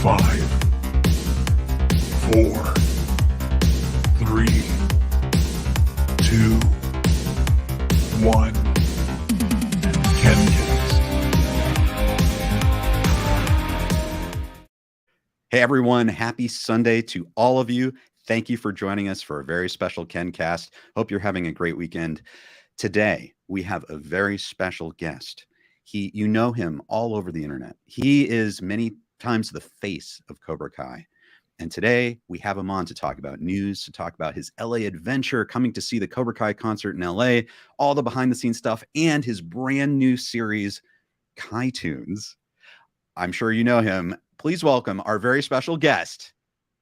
5, 4, 3, 2, 1. KenCast. Hey everyone, happy Sunday to all of you. Thank you for joining us for a very special KenCast. Hope you're having a great weekend. Today, we have a very special guest. You know him all over the internet. He is many times the face of Cobra Kai. And today, we have him on to talk about news, to talk about his LA adventure, coming to see the Cobra Kai concert in LA, all the behind-the-scenes stuff, and his brand new series, Catoons. I'm sure you know him. Please welcome our very special guest,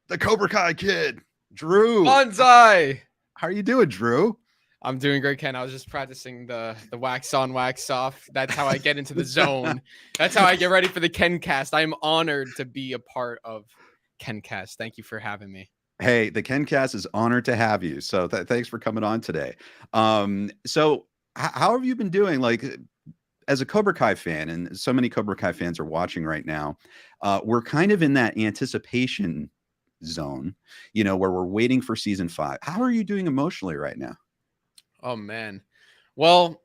the Cobra Kai Kid, Drew. Bonsai! How are you doing, Drew? I'm doing great, Ken. I was just practicing the wax on, wax off. That's how I get into the zone. That's how I get ready for the KenCast. I'm honored to be a part of KenCast. Thank you for having me. Hey, the KenCast is honored to have you. So thanks for coming on today. So how have you been doing? Like, as a Cobra Kai fan, and so many Cobra Kai fans are watching right now, we're kind of in that anticipation zone, you know, where we're waiting for season 5. How are you doing emotionally right now? Oh, man. Well,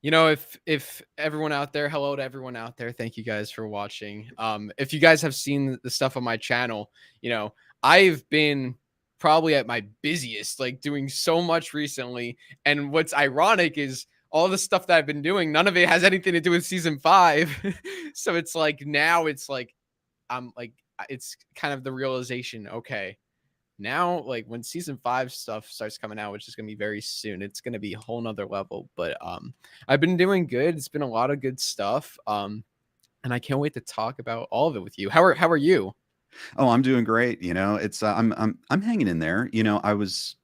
you know, if everyone out there, hello to everyone out there. Thank you guys for watching. If you guys have seen the stuff on my channel, you know, I've been probably at my busiest, like doing so much recently. And what's ironic is all the stuff that I've been doing, none of it has anything to do with season 5. So it's like, now it's like, I'm like, it's kind of the realization, okay, now, like when season 5 stuff starts coming out, which is going to be very soon, it's going to be a whole nother level. But I've been doing good. It's been a lot of good stuff. And I can't wait to talk about all of it with you. How are you? Oh, I'm doing great. You know, it's I'm hanging in there. You know, I was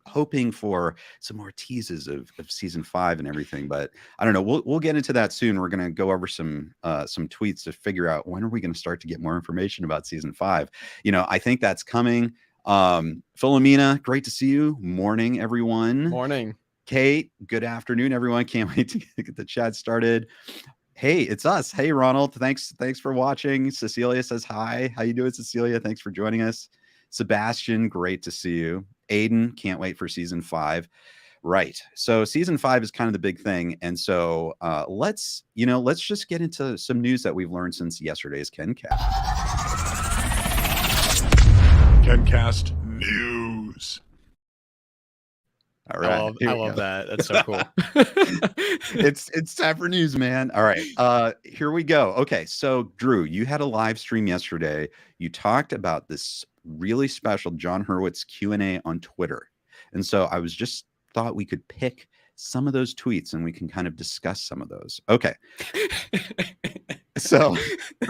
hoping for some more teases of season 5 and everything, but I don't know. We'll get into that soon. We're going to go over some tweets to figure out when are we going to start to get more information about season 5. You know, I think that's coming. Philomena, great to see you. Morning, everyone. Morning. Kate, good afternoon, everyone. Can't wait to get the chat started. Hey, it's us. Hey, Ronald. Thanks for watching. Cecilia says hi. How you doing, Cecilia? Thanks for joining us. Sebastian, great to see you. Aiden, can't wait for season 5. Right. So season 5 is kind of the big thing. And so let's just get into some news that we've learned since yesterday's KenCast. KenCast News. All right. I love that. That's so cool. It's time for news, man. All right. Here we go. Okay. So Drew, you had a live stream yesterday. You talked about this really special John Hurwitz Q&A on Twitter. And so I was just thought we could pick some of those tweets and we can kind of discuss some of those. Okay. So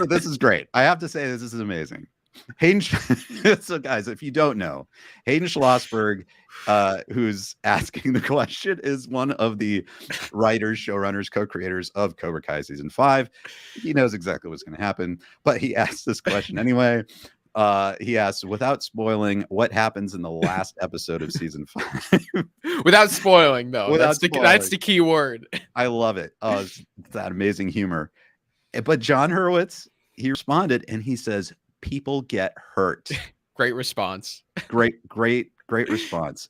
this is great. I have to say this is amazing. Hayden, so guys, if you don't know, Hayden Schlossberg, who's asking the question, is one of the writers, showrunners, co-creators of Cobra Kai season 5. He knows exactly what's going to happen, but he asked this question anyway. He asks, without spoiling, what happens in the last episode of season 5? Without spoiling, though. That's the key word. I love it. Oh, it's that amazing humor. But John Hurwitz, he responded and he says, people get hurt. Great response. Great response.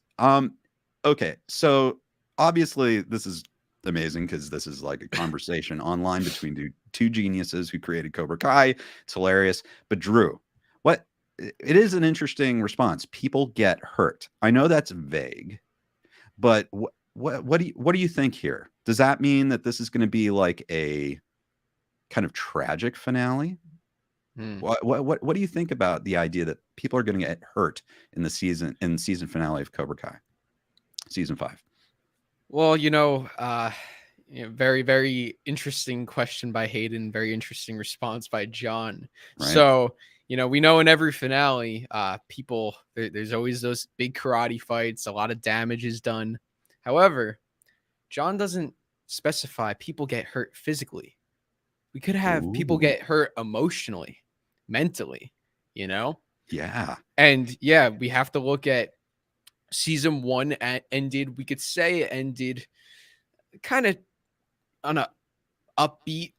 Okay, so obviously this is amazing because this is like a conversation online between two geniuses who created Cobra Kai. It's hilarious. But Drew, it is an interesting response. People get hurt. I know that's vague, but what do you think here? Does that mean that this is going to be like a kind of tragic finale? What do you think about the idea that people are going to get hurt in the season finale of Cobra Kai season 5? Well, very, very interesting question by Hayden. Very interesting response by John. Right. So, we know in every finale, there's always those big karate fights. A lot of damage is done. However, John doesn't specify people get hurt physically. We could have people get hurt emotionally, mentally, Yeah. And yeah, we have to look at season 1 ended. We could say it ended kind of on a upbeat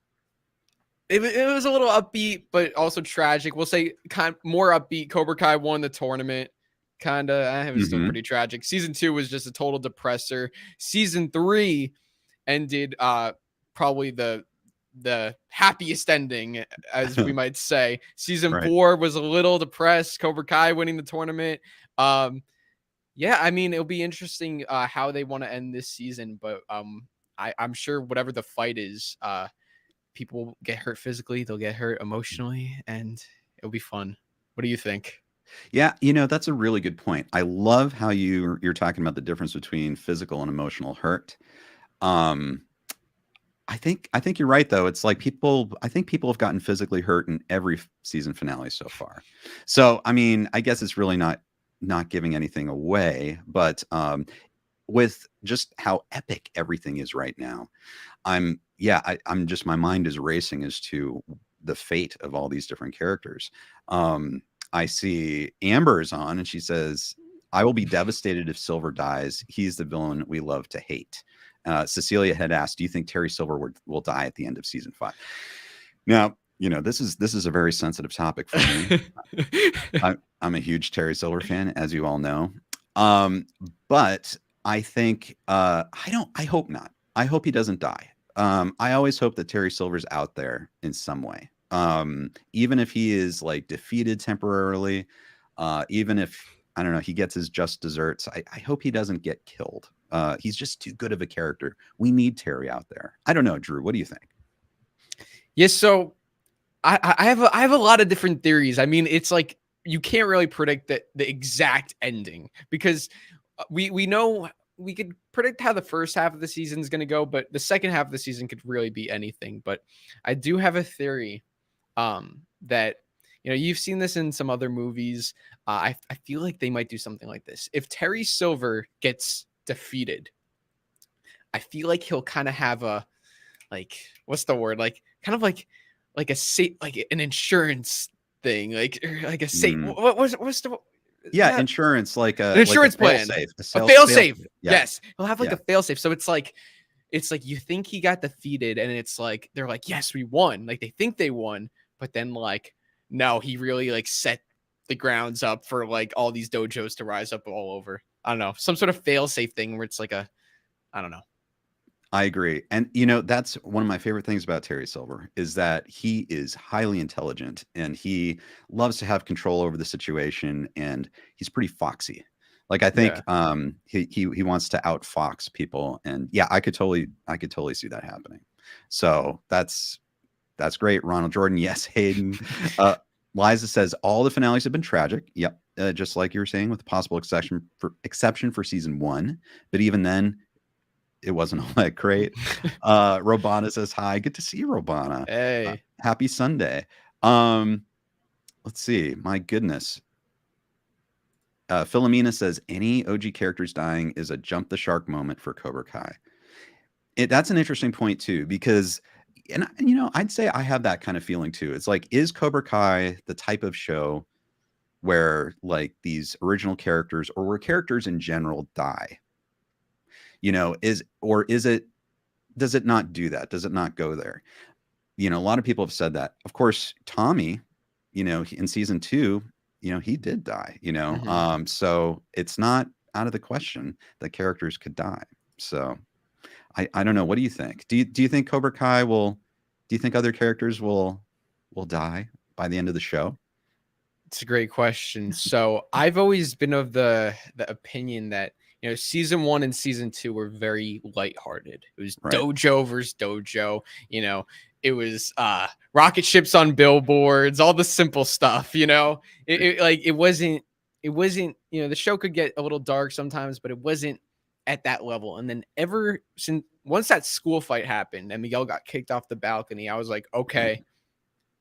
it was a little upbeat, but also tragic. We'll say kind of more upbeat. Cobra Kai won the tournament. It was still Mhm. pretty tragic. Season 2 was just a total depressor. Season 3 ended probably the happiest ending, as we might say. Season Right. 4 was a little depressed. Cobra Kai winning the tournament. Yeah, I mean, it'll be interesting how they want to end this season, but I'm sure whatever the fight is, people will get hurt physically, they'll get hurt emotionally, and it'll be fun. What do you think? Yeah, that's a really good point. I love how you're talking about the difference between physical and emotional hurt. Um, I think you're right though. It's like I think people have gotten physically hurt in every season finale so far. So, I mean, I guess it's really not giving anything away, but with just how epic everything is right now, I'm just my mind is racing as to the fate of all these different characters. I see Amber's on and she says, I will be devastated if Silver dies. He's the villain we love to hate. Cecilia had asked, do you think Terry Silver will die at the end of season 5? Now, this is a very sensitive topic for me. I'm a huge Terry Silver fan, as you all know. But I think I hope not. I hope he doesn't die. I always hope that Terry Silver's out there in some way. Even if he is like defeated temporarily, even if I don't know, he gets his just desserts. I hope he doesn't get killed. He's just too good of a character. We need Terry out there. I don't know, Drew. What do you think? Yes, so I have a lot of different theories. I mean, it's like you can't really predict the exact ending because we know we could predict how the first half of the season is going to go, but the second half of the season could really be anything. But I do have a theory that you've seen this in some other movies. I feel like they might do something like this. If Terry Silver gets defeated, I feel like he'll kind of have a what's the word, kind of like a safe, like an insurance thing, like a safe. Mm. What's the Yeah, insurance, like an insurance a fail plan, safe, a fail safe. Yeah, Yes, he'll have like yeah. a fail safe. So it's like you think he got defeated, and it's like they're like, yes, we won. Like they think they won, but then like no, he really like set the grounds up for like all these dojos to rise up all over. I don't know, some sort of fail safe thing where it's like I don't know. I agree. And that's one of my favorite things about Terry Silver is that he is highly intelligent and he loves to have control over the situation and he's pretty foxy. Like I think he wants to outfox people and yeah, I could totally see that happening. So that's great. Ronald Jordan, yes, Hayden. Liza says all the finales have been tragic. Yep. Just like you were saying with the possible exception for season 1, but even then it wasn't all that great. Robana says hi. Good to see you, Robana. Hey. Happy Sunday. Let's see. My goodness. Philomena says any OG characters dying is a jump the shark moment for Cobra Kai. That's an interesting point too, because and I'd say I have that kind of feeling too. It's like, is Cobra Kai the type of show where like these original characters or where characters in general die? Does it not do that? Does it not go there? A lot of people have said that. Of course, Tommy, in season 2, he did die, Mhm. so it's not out of the question that characters could die. So I don't know. What do you think? Do you think Cobra Kai do you think other characters will die by the end of the show? It's a great question. So I've always been of the opinion that season 1 and season 2 were very lighthearted. It was Right. dojo versus dojo. It was rocket ships on billboards, all the simple stuff. It wasn't. The show could get a little dark sometimes, but it wasn't at that level. And then ever since once that school fight happened and Miguel got kicked off the balcony, I was like, okay,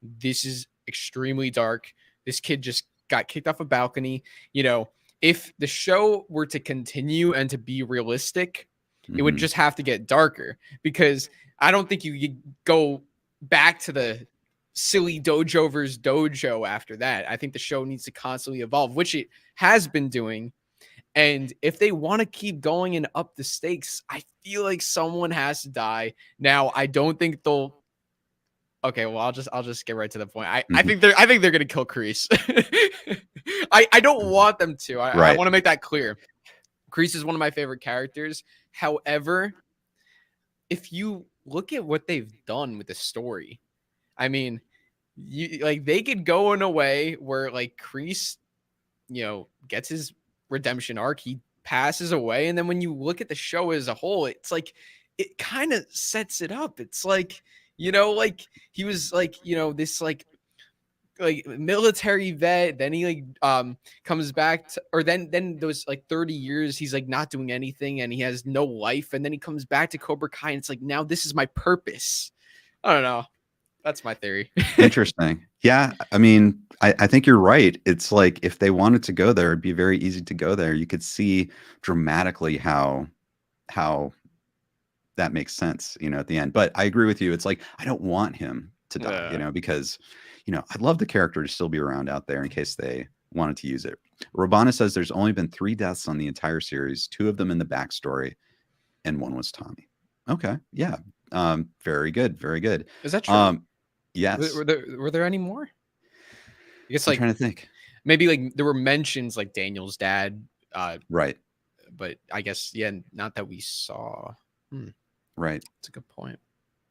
this is extremely dark. This kid just got kicked off a balcony. If the show were to continue and to be realistic, it would Mhm. just have to get darker because I don't think you could go back to the silly dojo versus dojo after that. I think the show needs to constantly evolve, which it has been doing. And if they want to keep going and up the stakes, I feel like someone has to die. Now, I don't think they'll Okay, well, I'll just get right to the point. I think they're gonna kill Kreese. I don't want them to. I Right. want to make that clear. Kreese is one of my favorite characters. However, if you look at what they've done with the story, I mean, they could go in a way where like Kreese, gets his redemption arc, he passes away, and then when you look at the show as a whole, it's like it kind of sets it up. It's like, like he was like, this like military vet, then he comes back to, or then those like 30 years he's like not doing anything and he has no life, and then he comes back to Cobra Kai and it's like, now this is my purpose. I don't know. That's my theory. Interesting. Yeah, I mean, I think you're right. It's like if they wanted to go there, it'd be very easy to go there. You could see dramatically how that makes sense, at the end. But I agree with you. It's like I don't want him to die, because I'd love the character to still be around out there in case they wanted to use it. Robana says there's only been 3 deaths on the entire series, 2 of them in the backstory, and 1 was Tommy. Okay, yeah, very good, very good. Is that true? Yes. Were there any more? I guess I'm trying to think. Maybe like there were mentions like Daniel's dad, Right. But I guess not that we saw. Right. That's a good point.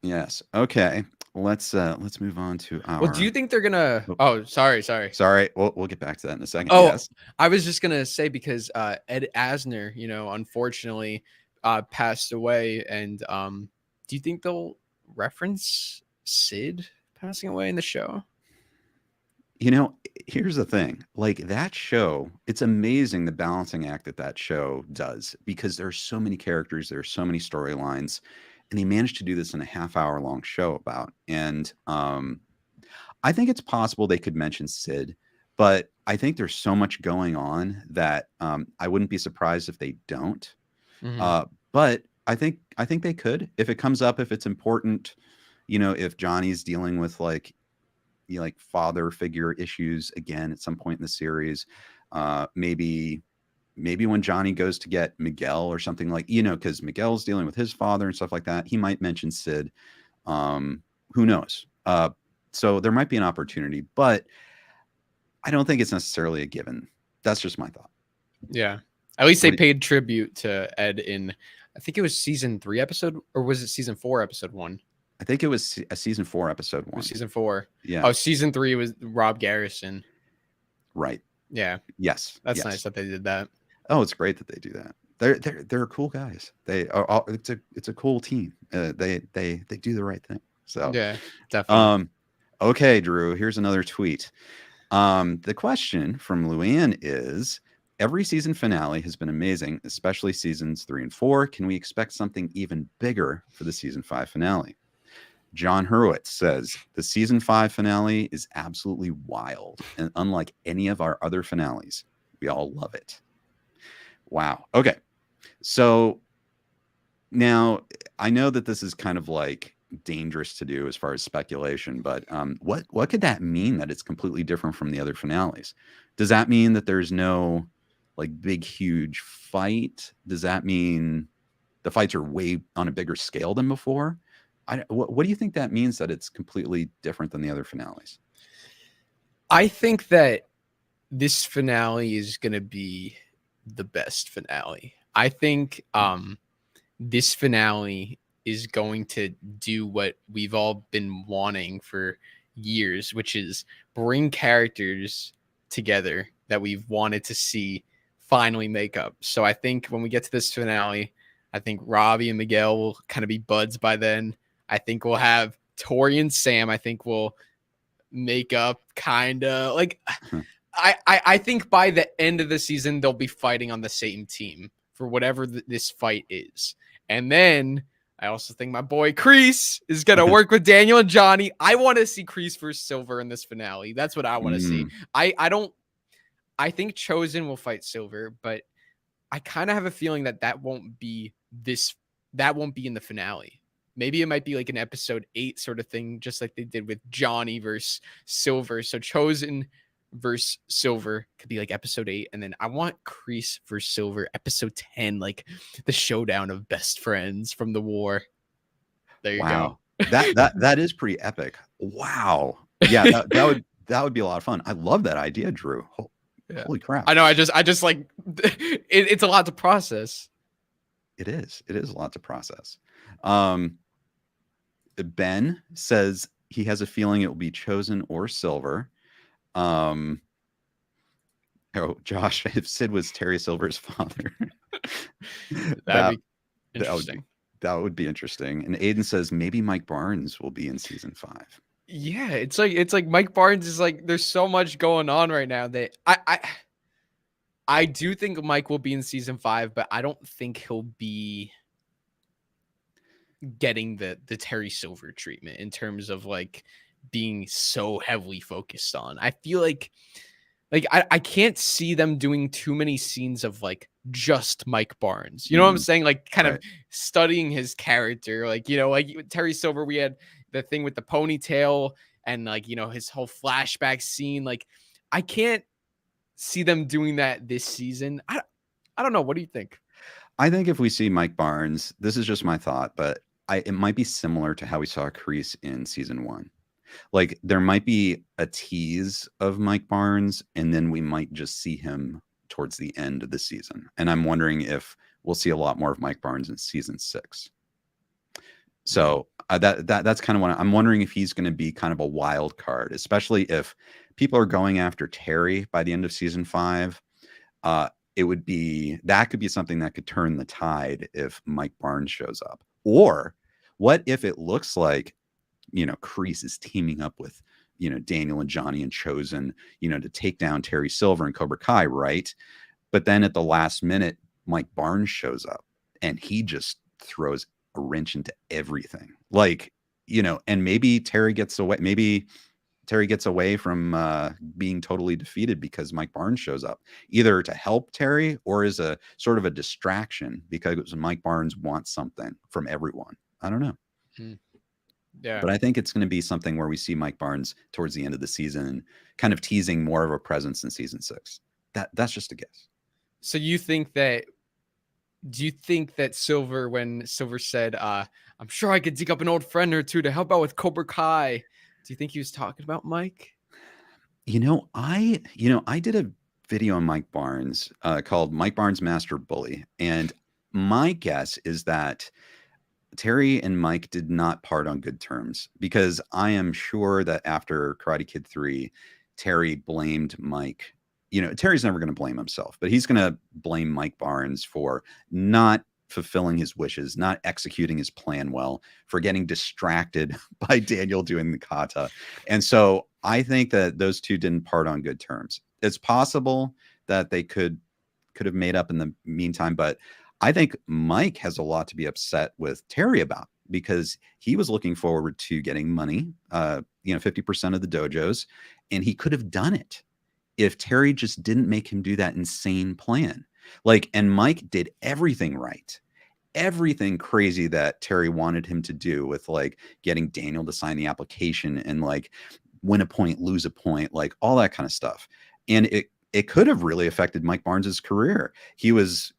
Yes. Okay. Let's move on to our. Well, do you think they're gonna? Oh, sorry. Sorry. We'll get back to that in a second. Oh, yes. I was just gonna say because Ed Asner, unfortunately, passed away, and do you think they'll reference Sid passing away in the show? Here's the thing. Like that show, it's amazing the balancing act that show does because there's so many characters, there's so many storylines, and they managed to do this in a half-hour long show about. And I think it's possible they could mention Sid, but I think there's so much going on that I wouldn't be surprised if they don't. But I think they could if it comes up, if it's important. If Johnny's dealing with like father figure issues again at some point in the series, maybe when Johnny goes to get Miguel or something like, because Miguel's dealing with his father and stuff like that, he might mention Sid. Who knows? So there might be an opportunity, but I don't think it's necessarily a given. That's just my thought. Yeah. At least they paid tribute to Ed in, I think it was season 3 episode, or was it season 4 episode 1? I think it was a season 4 episode 1. Season 4. Yeah. Oh, season 3 was Rob Garrison. Right. Yeah. Yes. That's nice that they did that. Oh, it's great that they do that. They're cool guys. They are. It's a cool team. They do the right thing. So yeah, definitely. Okay, Drew. Here's another tweet. The question from Luann is: every season finale has been amazing, especially seasons 3 and 4. Can we expect something even bigger for the season 5 finale? John Hurwitz says the season 5 finale is absolutely wild and unlike any of our other finales. We all love it. Wow. Okay. So now I know that this is kind of like dangerous to do as far as speculation, but what could that mean that it's completely different from the other finales? Does that mean that there's no like big, huge fight? Does that mean the fights are way on a bigger scale than before? What do you think that means that it's completely different than the other finales? I think that this finale is going to be the best finale. I think this finale is going to do what we've all been wanting for years, which is bring characters together that we've wanted to see finally make up. So I think when we get to this finale, I think Robbie and Miguel will kind of be buds by then. I think we'll have Tori and Sam. I think we'll make up kind of like, I think by the end of the season, they'll be fighting on the same team for whatever this fight is. And then I also think my boy Kreese is going to work with Daniel and Johnny. I want to see Kreese versus Silver in this finale. That's what I want to see. I think Chosen will fight Silver, but I kind of have a feeling that won't be in the finale. Maybe it might be like an episode 8 sort of thing, just like they did with Johnny versus Silver. So Chosen versus Silver could be like episode 8. And then I want Kreese versus Silver episode 10, like the showdown of best friends from the war. There you go. That is pretty epic. Wow. Yeah, that would be a lot of fun. I love that idea, Drew. Yeah. Holy crap. I know. I just like it's a lot to process. It is. It is a lot to process. Ben says he has a feeling it will be Chosen or Silver. Oh, Josh, if Sid was Terry Silver's father, That'd be that interesting. that would be interesting. And Aiden says maybe Mike Barnes will be in season 5. Yeah, it's like Mike Barnes is like there's so much going on right now that I do think Mike will be in season 5, but I don't think he'll be getting the Terry Silver treatment in terms of like being so heavily focused on. I feel like I can't see them doing too many scenes of like just Mike Barnes. You know what I'm saying? Like kind of studying his character. Like, you know, like with Terry Silver, we had the thing with the ponytail and like, you know, his whole flashback scene. Like, I can't see them doing that this season. I don't know. What do you think? I think if we see Mike Barnes, this is just my thought, but it might be similar to how we saw Kreese in season 1. Like there might be a tease of Mike Barnes, and then we might just see him towards the end of the season. And I'm wondering if we'll see a lot more of Mike Barnes in season 6. So that's kind of what I'm wondering, if he's going to be kind of a wild card, especially if people are going after Terry by the end of season 5. It would be, that could be something that could turn the tide if Mike Barnes shows up. Or what if it looks like, you know, Kreese is teaming up with, you know, Daniel and Johnny and Chosen, you know, to take down Terry Silver and Cobra Kai, right? But then at the last minute, Mike Barnes shows up and he just throws a wrench into everything. Like, you know, and maybe Terry gets away. Maybe Terry gets away from being totally defeated because Mike Barnes shows up, either to help Terry or as a sort of a distraction because Mike Barnes wants something from everyone. I don't know. Yeah. But I think it's going to be something where we see Mike Barnes towards the end of the season, kind of teasing more of a presence in season 6. That's just a guess. So do you think that Silver, when Silver said, I'm sure I could dig up an old friend or two to help out with Cobra Kai, do you think he was talking about Mike? I did a video on Mike Barnes called Mike Barnes Master Bully. And my guess is that Terry and Mike did not part on good terms, because I am sure that after Karate Kid 3, Terry blamed Mike. You know, Terry's never going to blame himself, but he's going to blame Mike Barnes for not fulfilling his wishes, not executing his plan well, for getting distracted by Daniel doing the kata. And so I think that those two didn't part on good terms. It's possible that they could have made up in the meantime, but I think Mike has a lot to be upset with Terry about, because he was looking forward to getting money, 50% of the dojos, and he could have done it if Terry just didn't make him do that insane plan. Like, and Mike did everything right, everything crazy that Terry wanted him to do, with like getting Daniel to sign the application and like win a point, lose a point, like all that kind of stuff. And it could have really affected Mike Barnes's career. He was,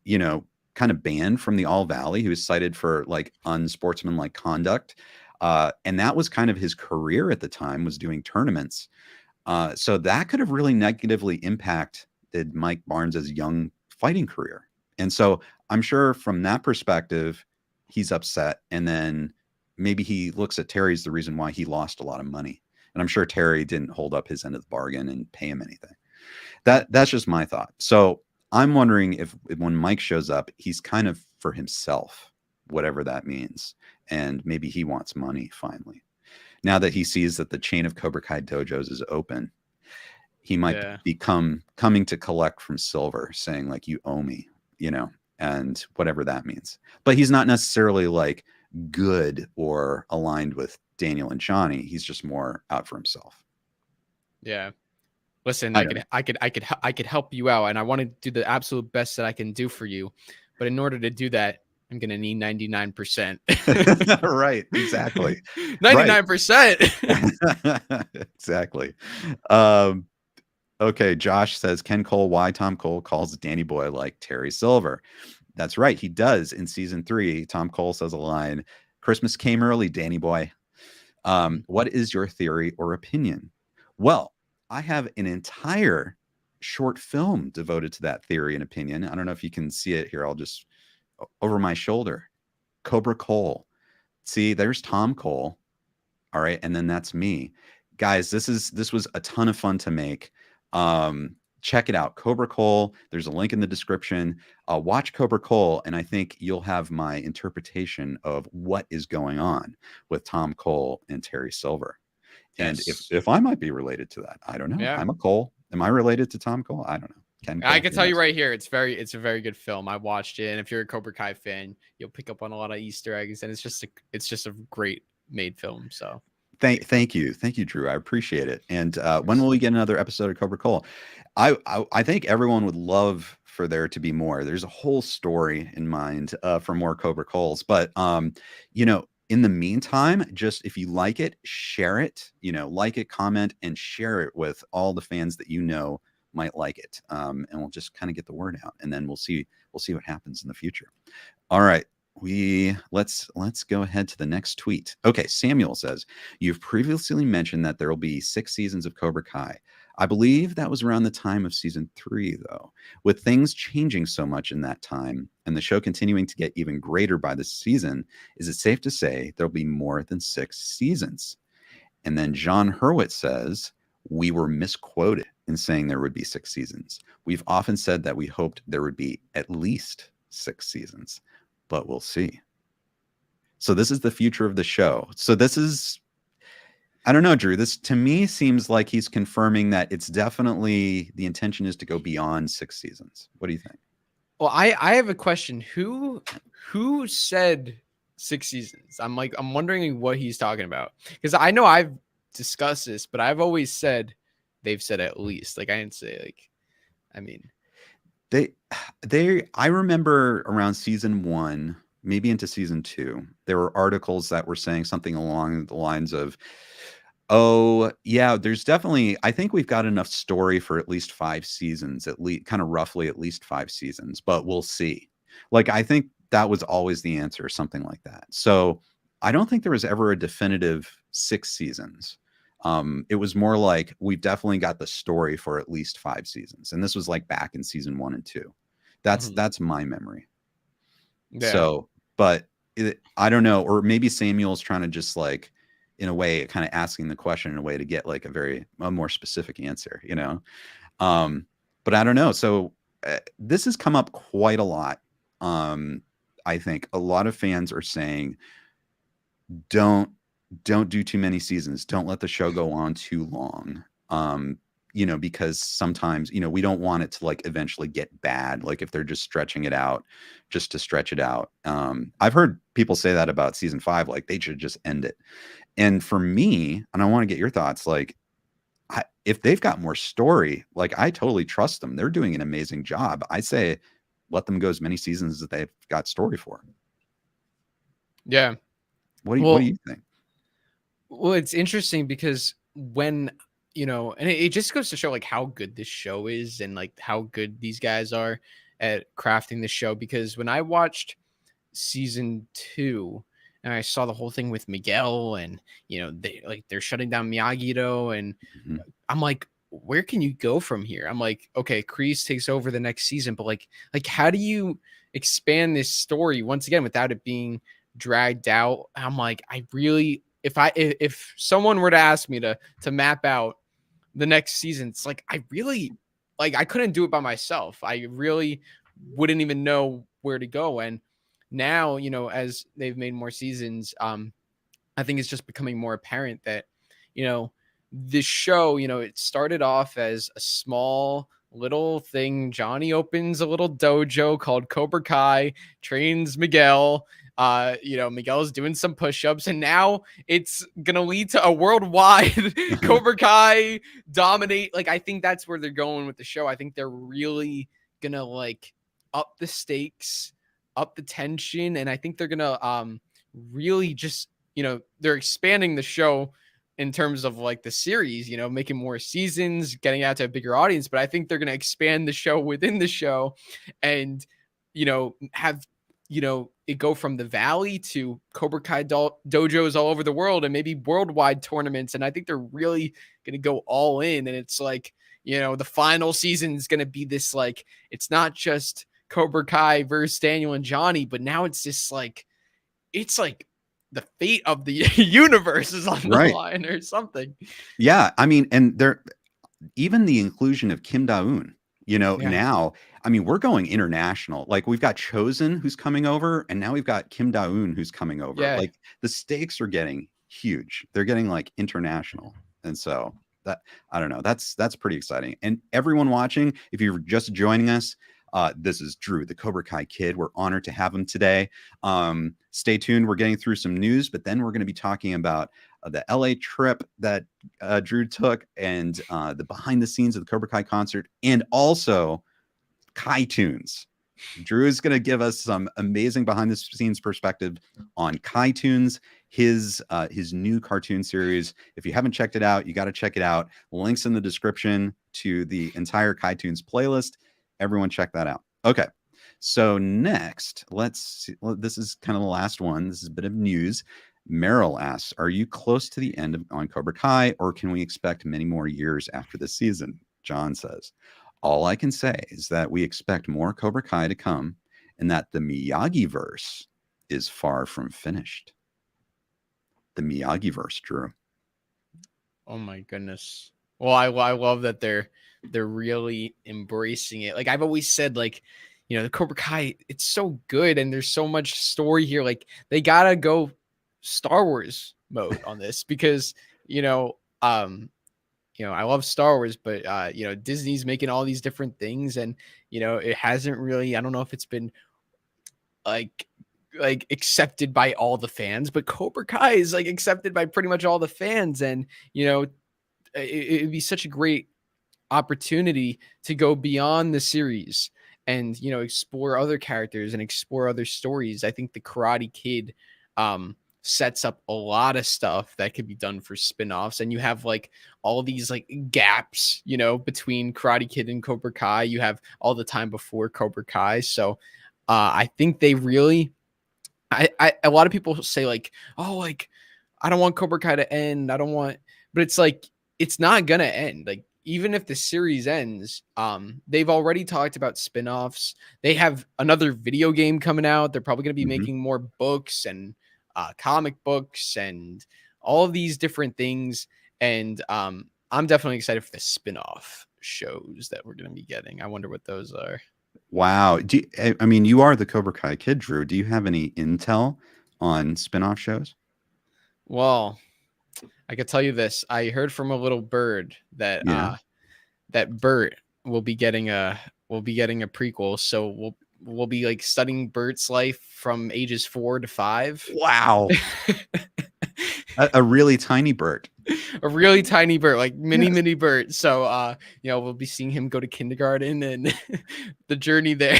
kind of banned from the All Valley. He was cited for like unsportsmanlike conduct. And that was kind of his career at the time, was doing tournaments. So that could have really negatively impacted Mike Barnes's young fighting career. And so I'm sure from that perspective, he's upset. And then maybe he looks at Terry as the reason why he lost a lot of money. And I'm sure Terry didn't hold up his end of the bargain and pay him anything. That's just my thought. So I'm wondering if when Mike shows up, he's kind of for himself, whatever that means. And maybe he wants money finally. Now that he sees that the chain of Cobra Kai dojos is open, he might become coming to collect from Silver, saying like, you owe me, and whatever that means. But he's not necessarily like good or aligned with Daniel and Johnny. He's just more out for himself. Yeah. Listen, I could help you out, and I want to do the absolute best that I can do for you. But in order to do that, I'm going to need 99%. Right. Exactly. 99%. Exactly. Okay. Josh says, Ken Cole, why Tom Cole calls Danny Boy like Terry Silver? That's right. He does. In season 3, Tom Cole says a line, Christmas came early, Danny Boy. What is your theory or opinion? Well, I have an entire short film devoted to that theory and opinion. I don't know if you can see it here. I'll just over my shoulder. Cobra Cole. See, there's Tom Cole. All right, and then that's me. Guys, this was a ton of fun to make. Check it out, Cobra Cole. There's a link in the description. Watch Cobra Cole, and I think you'll have my interpretation of what is going on with Tom Cole and Terry Silver. And if I might be related to that, I don't know. Yeah. I'm a Cole. Am I related to Tom Cole? I don't know. I can tell you right here, it's a very good film. I watched it, and if you're a Cobra Kai fan, you'll pick up on a lot of Easter eggs, and it's just a great made film. So thank you, Drew. I appreciate it. And when will we get another episode of Cobra Cole? I think everyone would love for there to be more. There's a whole story in mind for more Cobra Coles, but in the meantime, just if you like it, share it. Like it, comment, and share it with all the fans that might like it, and we'll just kind of get the word out, and then we'll see what happens in the future. All right, let's go ahead to the next tweet. Okay, Samuel says, you've previously mentioned that there will be 6 seasons of Cobra Kai. I believe that was around the time of season 3, though. With things changing so much in that time and the show continuing to get even greater by this season, is it safe to say there'll be more than 6 seasons? And then John Hurwitz says, we were misquoted in saying there would be 6 seasons. We've often said that we hoped there would be at least 6 seasons, but we'll see. So this is the future of the show. So this is, I don't know, Drew, this to me seems like he's confirming that it's definitely the intention is to go beyond 6 seasons. What do you think? Well, I have a question. Who said 6 seasons? I'm wondering what he's talking about, because I know I've discussed this, but I've always said they've said at least. Like, I didn't say like, I mean, I remember around season 1, maybe into season 2, there were articles that were saying something along the lines of, oh yeah, there's definitely, I think we've got enough story for at least 5 seasons, at least kind of roughly at least 5 seasons, but we'll see. Like, I think that was always the answer, something like that. So I don't think there was ever a definitive 6 seasons. It was more like we've definitely got the story for at least 5 seasons, and this was like back in season 1 and 2. That's my memory. Yeah. So, but I don't know, or maybe Samuel's trying to just like, in a way, kind of asking the question in a way to get like a more specific answer, but I don't know. So this has come up quite a lot. I think a lot of fans are saying, don't do too many seasons. Don't let the show go on too long. Because sometimes, we don't want it to like eventually get bad. Like if they're just stretching it out just to stretch it out. I've heard people say that about season 5, like they should just end it. And for me, and I want to get your thoughts, like if they've got more story, like I totally trust them. They're doing an amazing job. I say, let them go as many seasons as they've got story for. Yeah. What do you think? Well, it's interesting because when, and it just goes to show like how good this show is and like how good these guys are at crafting the show. Because when I watched season 2 and I saw the whole thing with Miguel and, they're shutting down Miyagi-Do, and I'm like, where can you go from here? I'm like, okay, Kreese takes over the next season, but like how do you expand this story once again without it being dragged out? I'm like, I really, if someone were to ask me to map out the next season, it's like I really, like, I couldn't do it by myself. I really wouldn't even know where to go. And now, as they've made more seasons, I think it's just becoming more apparent that, this show, it started off as a small little thing. Johnny opens a little dojo called Cobra Kai, trains Miguel. Miguel's doing some push-ups, and now it's gonna lead to a worldwide Cobra Kai dominate. Like, I think that's where they're going with the show. I think they're really gonna like up the stakes, up the tension, and I think they're gonna really just, they're expanding the show in terms of like the series, making more seasons, getting out to a bigger audience. But I think they're gonna expand the show within the show, and have it go from the valley to Cobra Kai dojos all over the world and maybe worldwide tournaments. And I think they're really going to go all in. And it's like, the final season is going to be this, like, it's not just Cobra Kai versus Daniel and Johnny, but now it's just like, it's like the fate of the universe is on the line or something. Yeah. I mean, and even the inclusion of Kim Da-eun, now, I mean, we're going international. Like, we've got Chosen who's coming over, and now we've got Kim Da-eun who's coming over. Yeah. Like, the stakes are getting huge. They're getting like international. And so that, I don't know, that's pretty exciting. And everyone watching, if you're just joining us, this is Drew, the Cobra Kai Kid. We're honored to have him today. Stay tuned. We're getting through some news, but then we're going to be talking about the LA trip that Drew took, and the behind the scenes of the Cobra Kai concert, and also Catoons. Drew is going to give us some amazing behind the scenes perspective on Catoons, his new cartoon series. If you haven't checked it out, you got to check it out. Links in the description to the entire Catoons playlist. Everyone check that out. Okay. So next, let's see. Well, this is kind of the last one. This is a bit of news. Meryl asks, are you close to the end on Cobra Kai, or can we expect many more years after this season? John says, all I can say is that we expect more Cobra Kai to come, and that the Miyagi-verse is far from finished. The Miyagi-verse, Drew. Oh my goodness. Well, I love that they're really embracing it. Like, I've always said, like, the Cobra Kai, it's so good, and there's so much story here. Like, they gotta go Star Wars mode on this, because I love Star Wars, but Disney's making all these different things, and it hasn't really, I don't know if it's been like accepted by all the fans, but Cobra Kai is like accepted by pretty much all the fans, and it'd be such a great opportunity to go beyond the series and explore other characters and explore other stories. I think the Karate Kid sets up a lot of stuff that could be done for spin-offs, and you have like all these like gaps between Karate Kid and Cobra Kai. You have all the time before Cobra Kai. So I think they really, a lot of people say like, oh, like, I don't want Cobra Kai to end, but it's like, it's not gonna end. Like, even if the series ends, they've already talked about spin-offs. They have another video game coming out. They're probably going to be making more books and comic books and all of these different things. And I'm definitely excited for the spin-off shows that we're going to be getting. I wonder what those are. Wow. I mean, you are the Cobra Kai Kid, Drew. Do you have any intel on spin-off shows? Well, I could tell you this. I heard from a little bird that that Bert will be getting a prequel. So we'll be like studying Bert's life from ages 4 to 5. Wow. a really tiny Bert. A really tiny Bert, like mini Bert. So we'll be seeing him go to kindergarten and the journey there.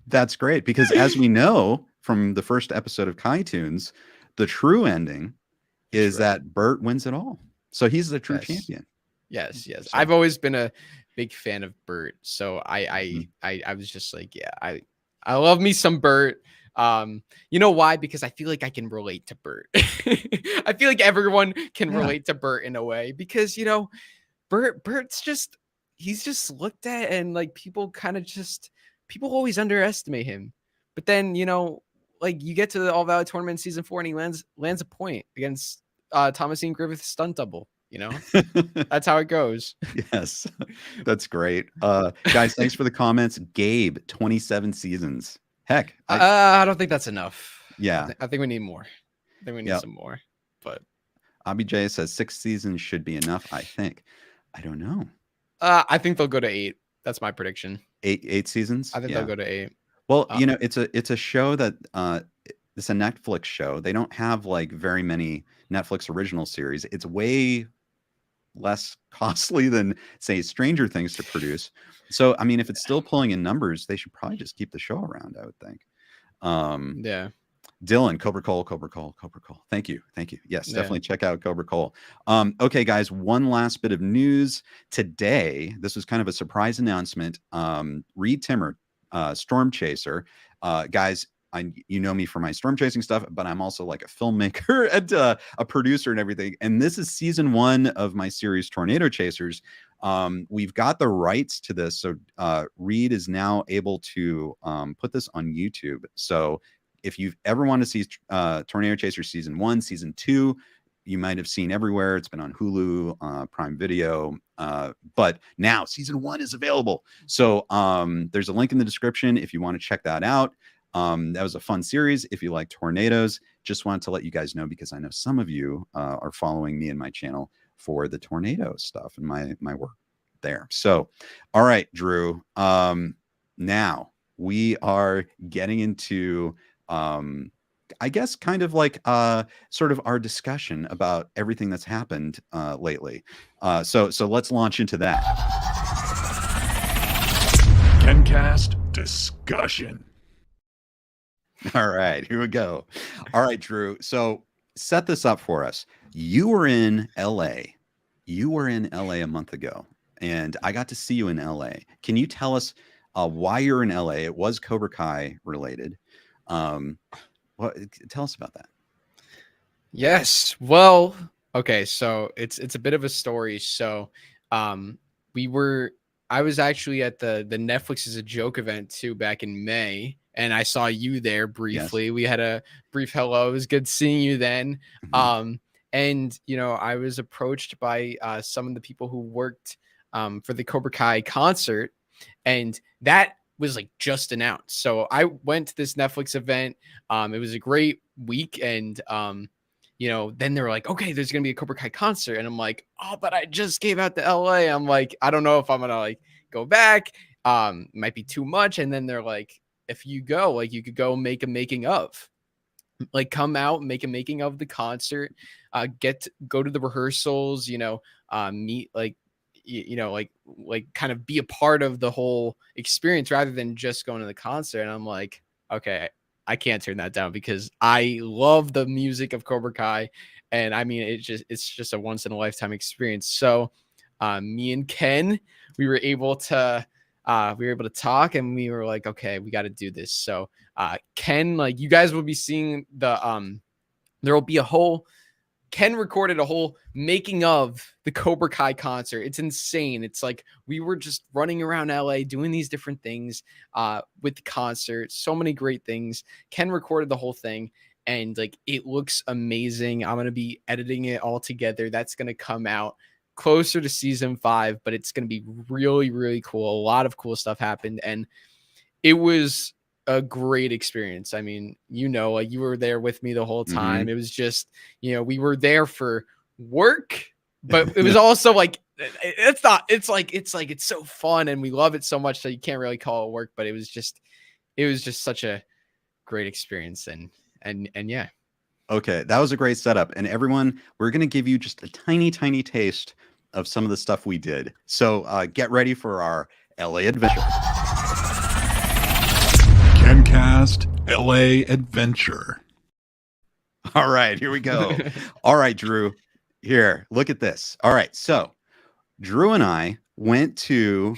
That's great, because as we know from the first episode of Catoons, the true ending is that Bert wins it all. So he's the true champion. Yes. So. I've always been a big fan of Bert. So I was just like, yeah, I love me some Bert. You know why? Because I feel like I can relate to Bert. I feel like everyone can relate to Bert in a way, because Bert's just, he's just looked at, and like people always underestimate him. But then like you get to the All Valley tournament season 4, and he lands a point against Thomasine Griffith's stunt double. That's how it goes. Yes, that's great. Guys, thanks for the comments. Gabe, 27 seasons. Heck, I don't think that's enough. Yeah, I think we need more. I think we need some more. But Abby J says 6 seasons should be enough. I think. I don't know. I think they'll go to 8. That's my prediction. 8 seasons. I think they'll go to 8. Well, it's a show that it's a Netflix show. They don't have like very many Netflix original series. It's way less costly than, say, Stranger Things to produce. So, I mean, if it's still pulling in numbers, they should probably just keep the show around, I would think. Dylan, Cobra Cole. Thank you. Yes, definitely check out Cobra Cole. Okay, guys, one last bit of news today. This was kind of a surprise announcement. Reed Timmer, Storm Chaser, Guys, you know me for my storm chasing stuff, but I'm also like a filmmaker and a producer and everything. And this is season 1 of my series Tornado Chasers. We've got the rights to this, so Reed is now able to put this on YouTube. So if you've ever wanted to see Tornado Chasers season 1, season 2, you might have seen everywhere. It's been on Hulu, Prime Video, but now season 1 is available. So there's a link in the description if you want to check that out. That was a fun series. If you like tornadoes, just wanted to let you guys know, because I know some of you are following me and my channel for the tornado stuff and my work there. So, all right, Drew. Now we are getting into, I guess, kind of like sort of our discussion about everything that's happened lately. So let's launch into that. KenCast discussion. All right, here we go. All right, Drew. So set this up for us. You were in LA. You were in LA a month ago, and I got to see you in LA. Can you tell us why you're in LA? It was Cobra Kai related. Tell us about that. Yes. Well, okay. So it's a bit of a story. So I was actually at the Netflix is a Joke event too back in May, and I saw you there briefly. Yes. We had a brief hello. It was good seeing you then. Mm-hmm. And I was approached by some of the people who worked for the Cobra Kai concert, and that was like just announced. So I went to this Netflix event. It was a great week, and then they were like, okay, there's gonna be a Cobra Kai concert, and I'm like, oh, but I just came out to LA. I'm like, I don't know if I'm gonna like go back. Might be too much. And then they're like, if you go, like, you could go make a making of, like, come out, make a making of the concert, go to the rehearsals, meet like, like kind of be a part of the whole experience rather than just going to the concert. And I'm like, okay, I can't turn that down, because I love the music of Cobra Kai. And I mean, it's just a once in a lifetime experience. So me and Ken, we were able to talk, and we were like, okay, we got to do this. So Ken, like, you guys will be seeing there will be Ken recorded a whole making of the Cobra Kai concert. It's insane. It's like we were just running around LA doing these different things with the concert. So many great things. Ken recorded the whole thing, and like, it looks amazing. I'm going to be editing it all together. That's going to come out closer to season 5, but it's going to be really, really cool. A lot of cool stuff happened, and it was a great experience. I mean, like, you were there with me the whole time. Mm-hmm. It was just, we were there for work, but it was also like, it's so fun, and we love it so much that you can't really call it work, but it was just such a great experience. And yeah. Okay, that was a great setup. And everyone, we're going to give you just a tiny, tiny taste of some of the stuff we did. So get ready for our LA adventure. KenCast LA adventure. All right, here we go. All right, Drew, here, look at this. All right, so Drew and I went to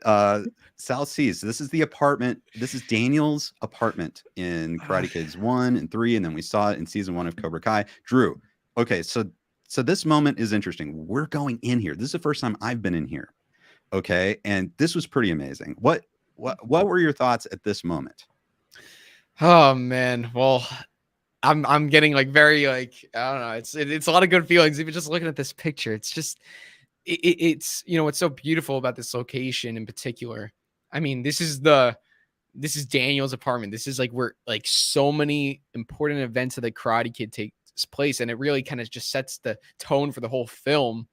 South Seas. So this is the apartment. This is Daniel's apartment in Karate Kids 1 and 3, and then we saw it in season 1 of Cobra Kai. Drew, okay, so this moment is interesting. We're going in here. This is the first time I've been in here. Okay, and this was pretty amazing. What were your thoughts at this moment? Oh man, well, I'm getting like very like, I don't know. It's a lot of good feelings even just looking at this picture. It's just it's what's so beautiful about this location in particular. I mean, this is Daniel's apartment. This is like where like so many important events of the Karate Kid takes place, and it really kind of just sets the tone for the whole film.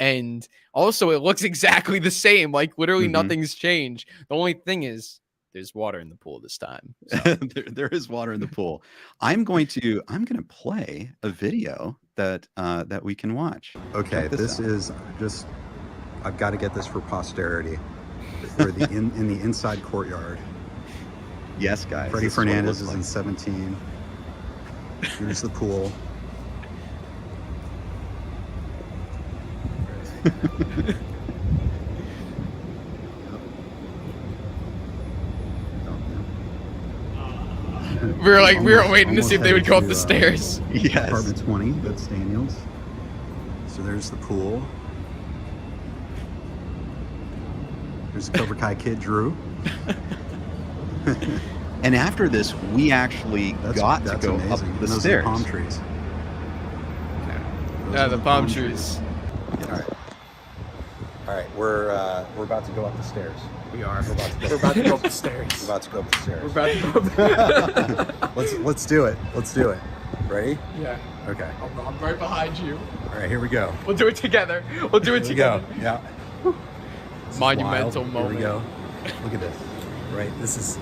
And also, it looks exactly the same. Like, literally nothing's changed. The only thing is, there's water in the pool this time. So. there is water in the pool. I'm going to play a video that we can watch. Okay, this is just, I've got to get this for posterity. We're in the inside courtyard. Yes, guys. Freddie Fernandez is in 17. Here's the pool. We were like, we were Almost- waiting to see if they would go up the almost headed stairs. Yes. Apartment 20, that's Daniel's. So there's the pool. There's the Cobra Kai Kid, Drew. And after this, we actually got to go amazing. up And the those are stairs. palm trees. Those Yeah, are the palm trees. All right, we're about to go up the stairs. We are. We're about to go up the stairs. We're about to go up the stairs. We're about to go up. Let's do it. Let's do it. Ready? Yeah. Okay. I'm right behind you. All right, here we go. We'll do it together. We'll do it Here we go. together. Yeah. This is Monumental wild. moment. Here we go. Look at this. Right. This is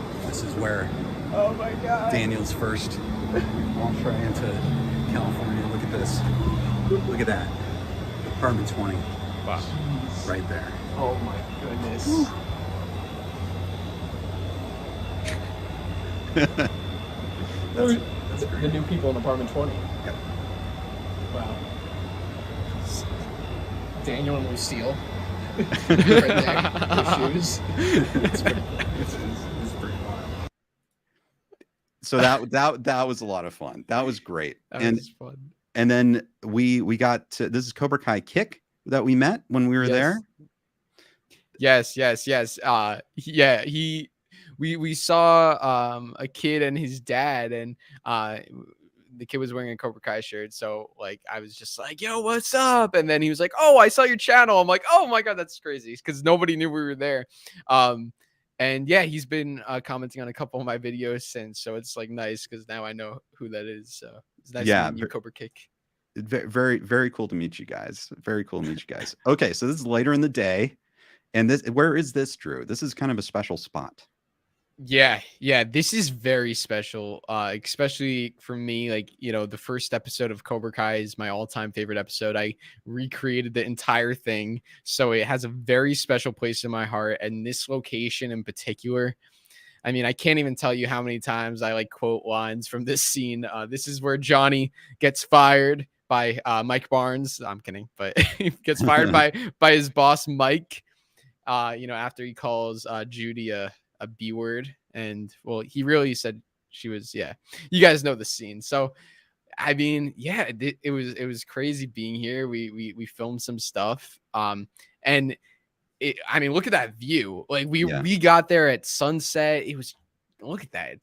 where Oh my god. Daniel's first entree into California. Look at this. Look at that. Apartment 20. Wow. Right there. Oh my goodness. That's great. The new people in apartment 20. Yep. Wow. Daniel and Lucille. Right there. Their shoes. It's pretty wild. So that was a lot of fun. That was great. That was fun. And then we got to, this is Cobra Kai Kick that we met when we were there. Yes. Yeah, we saw a kid and his dad, and the kid was wearing a Cobra Kai shirt. So like I was just like, yo, what's up? And then he was like, oh, I saw your channel. I'm like, oh my god, that's crazy, because nobody knew we were there. And yeah, he's been commenting on a couple of my videos since, so it's like nice because now I know who that is. So it's nice to meet you, Cobra Kick. Very, very cool to meet you guys. Very cool to meet you guys. Okay, so this is later in the day. And where is this, Drew? This is kind of a special spot. Yeah, this is very special, especially for me. Like, you know, the first episode of Cobra Kai is my all-time favorite episode. I recreated the entire thing, so it has a very special place in my heart. And this location in particular, I mean, I can't even tell you how many times I like quote lines from this scene. This is where Johnny gets fired by Mike Barnes. I'm kidding, but he gets fired by his boss Mike. You know, after he calls Judy a B word, and well, he really said she was. Yeah, you guys know the scene. So, I mean, yeah, it was crazy being here. We filmed some stuff, and I mean, look at that view. Like we got there at sunset. It was, look at that.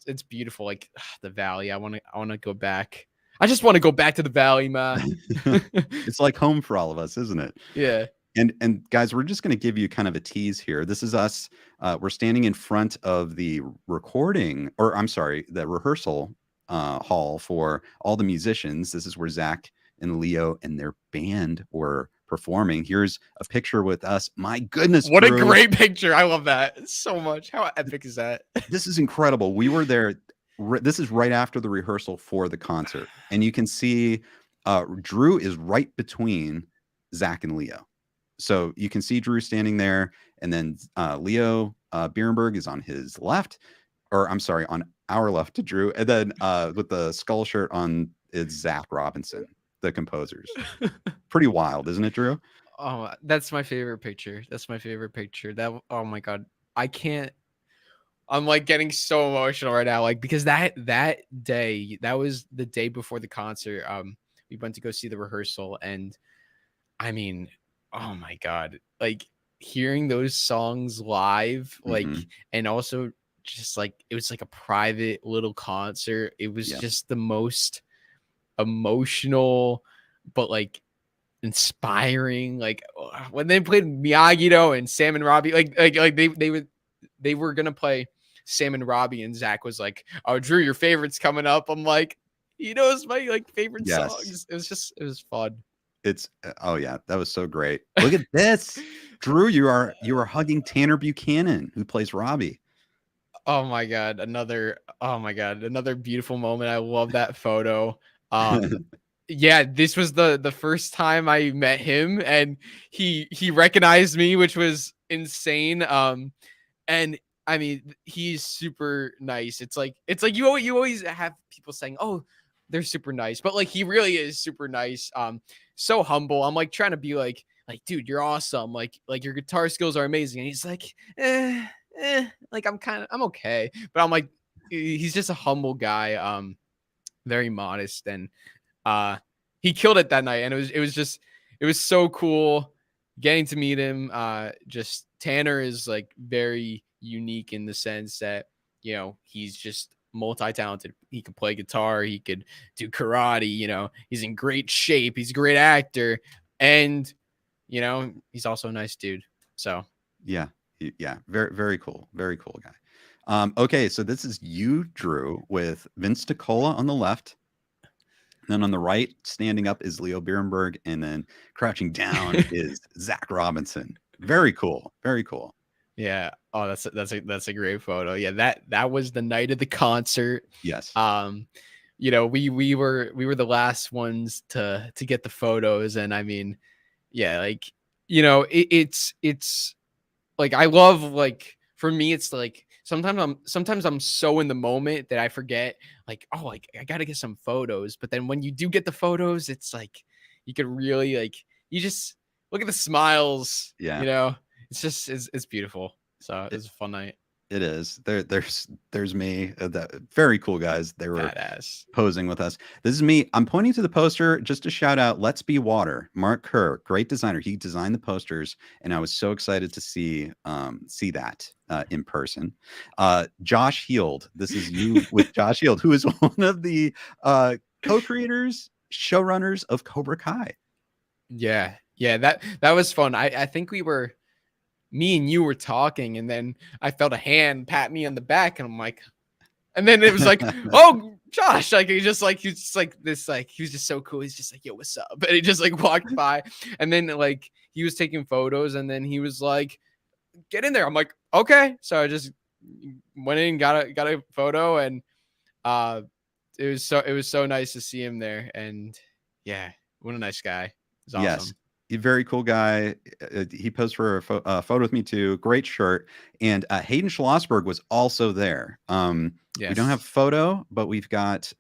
It's beautiful. Like the valley. I want to go back. I just want to go back to the valley, man. It's like home for all of us, isn't it? Yeah. And guys, we're just going to give you kind of a tease here. This is us. We're standing in front of the the rehearsal hall for all the musicians. This is where Zach and Leo and their band were performing. Here's a picture with us. My goodness, what Drew. a great picture. I love that so much. How epic is that? This is incredible. We were there. This is right after the rehearsal for the concert. And you can see Drew is right between Zach and Leo. So you can see Drew standing there, and then Leo Bierenberg is on his left, or I'm sorry, on our left to Drew. And then with the skull shirt on is Zach Robinson, the composers. Pretty wild, isn't it, Drew? Oh, that's my favorite picture. That's my favorite picture. That, oh my god, I can't. I'm like getting so emotional right now, like because that day, that was the day before the concert. We went to go see the rehearsal, and I mean, oh my god, like hearing those songs live, like, and also just like it was like a private little concert. It was just the most emotional, but like inspiring. Like when they played Miyagi-Do and Sam and Robbie, like they were gonna play Sam and Robbie, and Zach was like, "Oh, Drew, your favorite's coming up." I'm like, he knows my like favorite songs. It was fun. Oh yeah, that was so great. Look at this, Drew. You are hugging Tanner Buchanan, who plays Robbie. Oh my god, another beautiful moment. I love that photo. Yeah, this was the first time I met him, and he recognized me, which was insane. And I mean, he's super nice. It's like you always have people saying, "Oh, they're super nice," but like he really is super nice. So humble. I'm like trying to be like, dude, you're awesome. Like your guitar skills are amazing. And he's like, like I'm okay. But I'm like, he's just a humble guy, very modest, and he killed it that night. And it was so cool getting to meet him. Just Tanner is like very unique in the sense that, you know, he's just multi-talented. He can play guitar, he could do karate, you know, he's in great shape, he's a great actor, and you know, he's also a nice dude. So yeah, very, very cool guy. Okay, so this is you, Drew, with Vince DiCola on the left. Then on the right, standing up is Leo Bierenberg, and then crouching down is Zach Robinson. Very cool. yeah. Oh, that's a great photo. Yeah, that was the night of the concert. Yes. You know, we were the last ones to get the photos, and I mean, yeah, like, you know, it's like, I love, like, for me, it's like sometimes I'm so in the moment that I forget, like, oh, like, I gotta get some photos. But then when you do get the photos, it's like you could really, like, you just look at the smiles. Yeah. You know, it's beautiful. So it was a fun night. It is. There's me. That very cool guys. They were Badass. posing with us. This is me. I'm pointing to the poster just to shout out Let's Be Water. Mark Kerr, great designer. He designed the posters, and I was so excited to see that in person. Josh Heald. This is you with Josh Heald, who is one of the co-creators, showrunners of Cobra Kai. Yeah, that was fun. I think me and you were talking, and then I felt a hand pat me on the back, and I'm like, and then it was like, oh, Josh, like, he's just this, like, he was just so cool. He's just like, yo, what's up? And he just like walked by, and then like he was taking photos, and then he was like, get in there. I'm like, okay. So I just went in, got a photo, and it was so nice to see him there. And yeah, what a nice guy. It was awesome. Yes. Very cool guy. He posed for a photo with me too. Great shirt. And Hayden Schlossberg was also there. We don't have photo, but we've got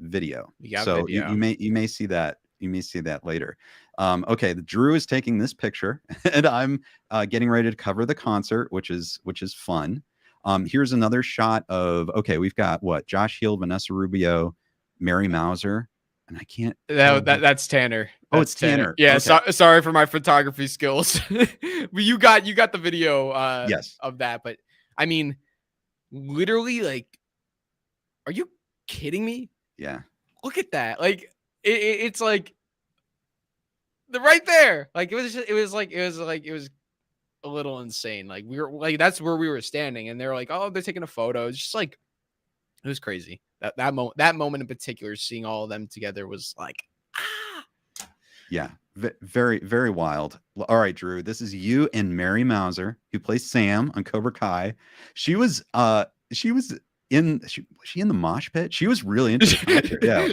video. So video. You may see that. You may see that later. Okay, Drew is taking this picture, and I'm getting ready to cover the concert, which is fun. Here's another shot of, okay, we've got what? Josh Heald, Vanessa Rubio, Mary Mauser. And I can't. That's Tanner. Oh, it's Tanner. Yeah. Okay. Sorry for my photography skills. But you got the video. Yes. Of that. But I mean, literally, like, are you kidding me? Yeah. Look at that. Like, it's like the right there. Like, it was a little insane. Like, we were like, that's where we were standing, and they're like, oh, they're taking a photo. It's just like, it was crazy. That moment in particular, seeing all of them together was like, yeah, very, very wild. All right, Drew, this is you and Mary Mauser, who plays Sam on Cobra Kai. She was in the mosh pit? She was really into the concert. Yeah.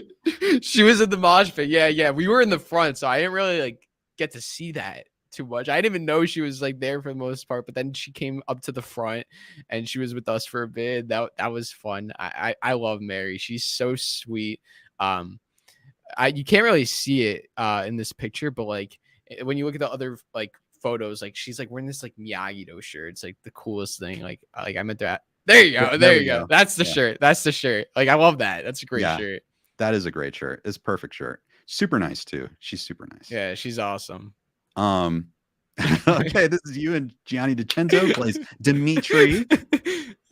She was in the mosh pit. Yeah. We were in the front, so I didn't really like get to see that too much. I didn't even know she was like there for the most part, but then she came up to the front and she was with us for a bit. That was fun. I love Mary. She's so sweet. You can't really see it in this picture, but like when you look at the other like photos, like she's like wearing this like Miyagi-Do shirt. It's like the coolest thing. Like I meant that. There you go. There you go. That's the shirt. That's the shirt. Like, I love that. That's a great shirt. That is a great shirt. It's a perfect shirt. Super nice too. She's super nice. Yeah, she's awesome. Okay, this is you and Gianni DiCenzo plays Dimitri.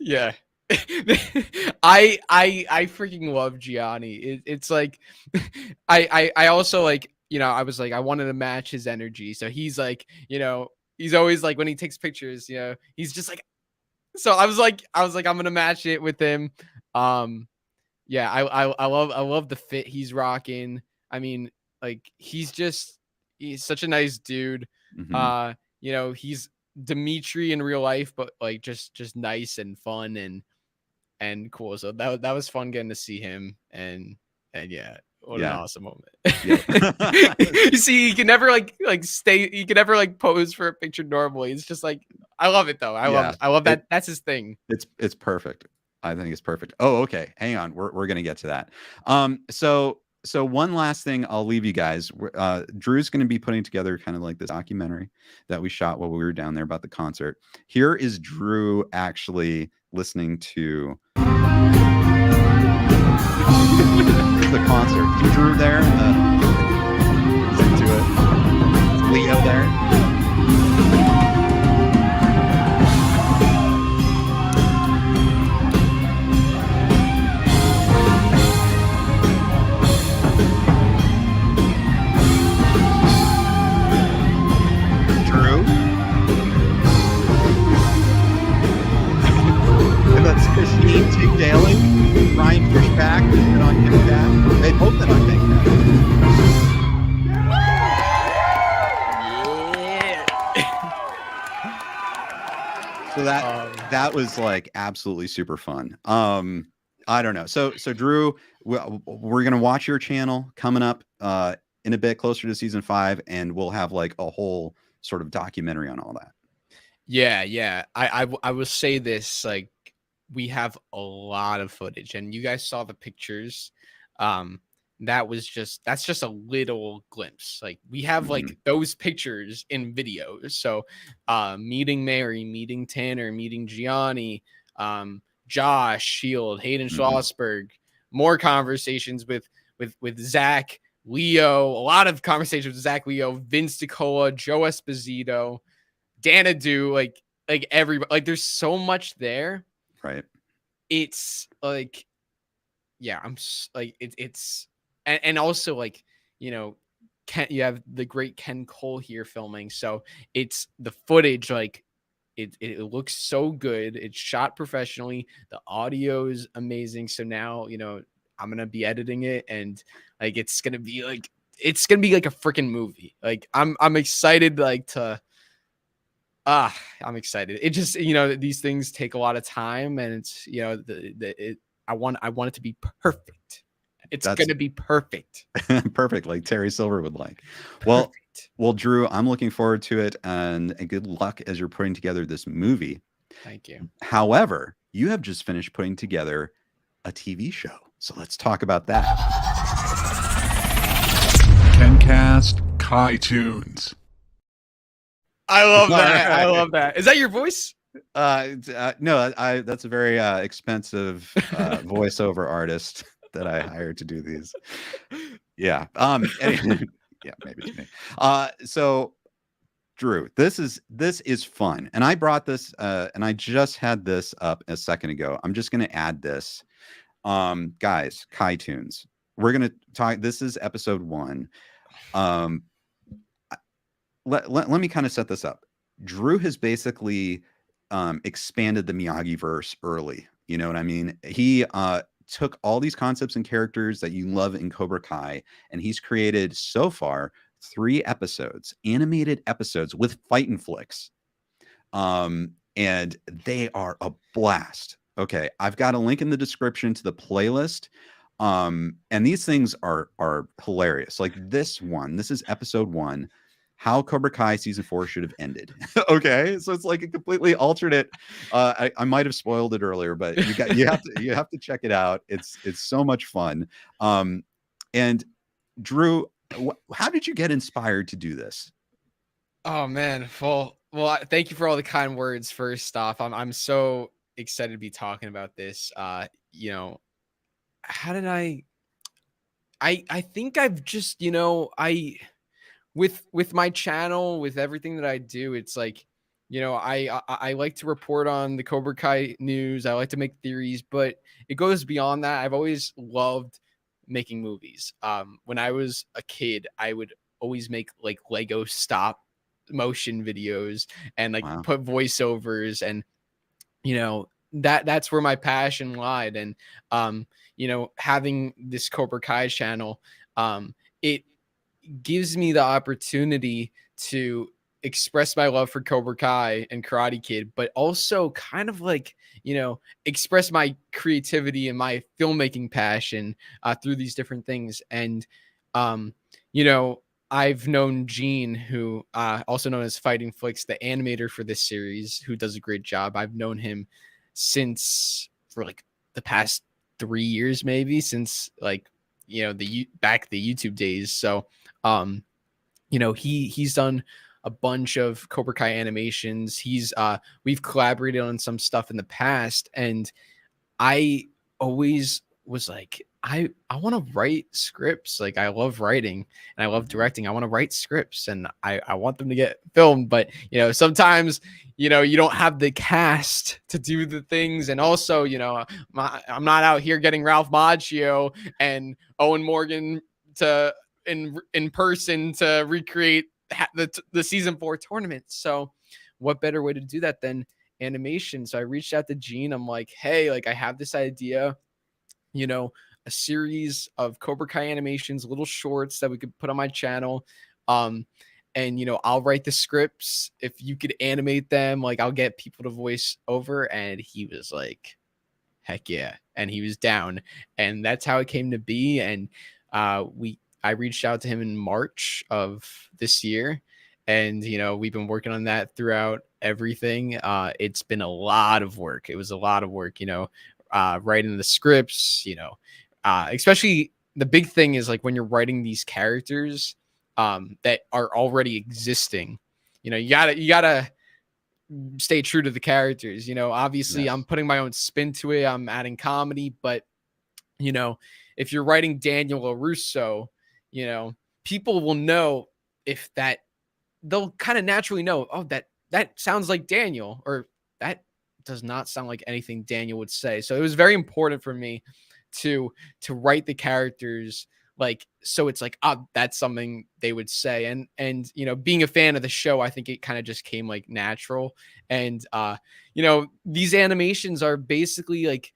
Yeah. I freaking love Gianni. It's like I also like, you know, I was like, I wanted to match his energy. So he's like, you know, he's always like when he takes pictures, you know, he's just like, so I was like, I'm gonna match it with him. Yeah, I love the fit he's rocking. I mean, like he's such a nice dude. Mm-hmm. You know, he's Dimitri in real life, but like just nice and fun and cool. So that was fun getting to see him and yeah, what an awesome moment. Yeah. You see, he can never like stay. He can never like pose for a picture normally. It's just like I love it though. I love that. That's his thing. It's perfect. I think it's perfect. Oh, okay. Hang on. We're gonna get to that. So one last thing I'll leave you guys. Drew's going to be putting together kind of like this documentary that we shot while we were down there about the concert. Here is Drew actually listening to This is the concert. Is Drew there? He's into it. Is Leo there? Drew? And that's Christine T. Daly, Ryan Fishback, who's been on KenCast. They've both been on KenCast. So that was like absolutely super fun. I don't know. So Drew, we're gonna watch your channel coming up in a bit closer to season 5, and we'll have like a whole sort of documentary on all that. Yeah. I will say this, like, we have a lot of footage, and you guys saw the pictures. That's just a little glimpse. Like, we have like those pictures in videos. So meeting Mary, meeting Tanner, meeting Gianni, Josh Shield, Hayden Schlossberg, more conversations with Zach, Leo, a lot of conversations with Zach, Leo, Vince DiCola, Joe Esposito, Danadu, like everybody. Like, there's so much there. Right. It's like, yeah, it's and also, like, you know, you have the great Ken Cole here filming, so it's the footage, like, it looks so good. It's shot professionally. The audio is amazing. So now, you know, I'm gonna be editing it, and like it's gonna be like a freaking movie. Like, I'm excited, like, to I'm excited. It just, you know, these things take a lot of time, and it's, you know, I want it to be perfect. It's going to be perfect. Perfect, like Terry Silver would like. Well, Drew, I'm looking forward to it, and good luck as you're putting together this movie. Thank you. However, you have just finished putting together a TV show, so let's talk about that. KenCast Catoons. I love that. Right. I love that. Is that your voice? No, that's a very expensive voiceover artist that I hired to do these. Yeah. Anyway, yeah, maybe it's me. So Drew, this is fun. And I brought this and I just had this up a second ago. I'm just going to add this. Guys, Catoons. We're going to talk, this is episode 1. Let me kind of set this up. Drew has basically expanded the Miyagi verse early. You know what I mean? He took all these concepts and characters that you love in Cobra Kai, and he's created so far 3 episodes, animated episodes with fight and flicks. And they are a blast. Okay, I've got a link in the description to the playlist. And these things are hilarious. Like this is episode 1. How Cobra Kai season 4 should have ended. Okay, so it's like a completely alternate. I might have spoiled it earlier, but you have to check it out. It's so much fun. And Drew, how did you get inspired to do this? Oh man, well, thank you for all the kind words. First off, I'm so excited to be talking about this. You know, how did I think I've just, you know, with my channel, with everything that I do, it's like, you know, I like to report on the Cobra Kai news. I like to make theories, but it goes beyond that. I've always loved making movies. When I was a kid, I would always make like Lego stop motion videos and like put voiceovers, and you know, that's where my passion lied. And you know, having this Cobra Kai channel, it gives me the opportunity to express my love for Cobra Kai and Karate Kid, but also kind of like, you know, express my creativity and my filmmaking passion through these different things. And, you know, I've known Gene, who also known as Fighting Flicks, the animator for this series, who does a great job. I've known him for like the past 3 years, maybe, since like, you know, the YouTube days. So, you know, he's done a bunch of Cobra Kai animations. We've collaborated on some stuff in the past, and I always was like, I want to write scripts. Like, I love writing and I love directing. I want to write scripts and I want them to get filmed. But, sometimes, you don't have the cast to do the things. And also, I'm not out here getting Ralph Macchio and Owen Morgan to in person to recreate the season 4 tournament. So what better way to do that than animation? So I reached out to Gene. I'm like, hey, like, I have this idea, a series of Cobra Kai animations, little shorts that we could put on my channel. And, I'll write the scripts. If you could animate them, like, I'll get people to voice over. And he was like, heck yeah. And he was down. And that's how it came to be. And I reached out to him in March of this year. And, we've been working on that throughout everything. It's been a lot of work. It was a lot of work, writing the scripts, especially the big thing is like when you're writing these characters that are already existing, you gotta stay true to the characters. Obviously Yes. I'm putting my own spin to it. I'm adding comedy, but if you're writing Daniel LaRusso, people will know if that they'll kind of naturally know, oh, that sounds like Daniel, or that does not sound like anything Daniel would say. So it was very important for me to write the characters like, so it's like, that's something they would say. And being a fan of the show, I think it kind of just came like natural. And these animations are basically like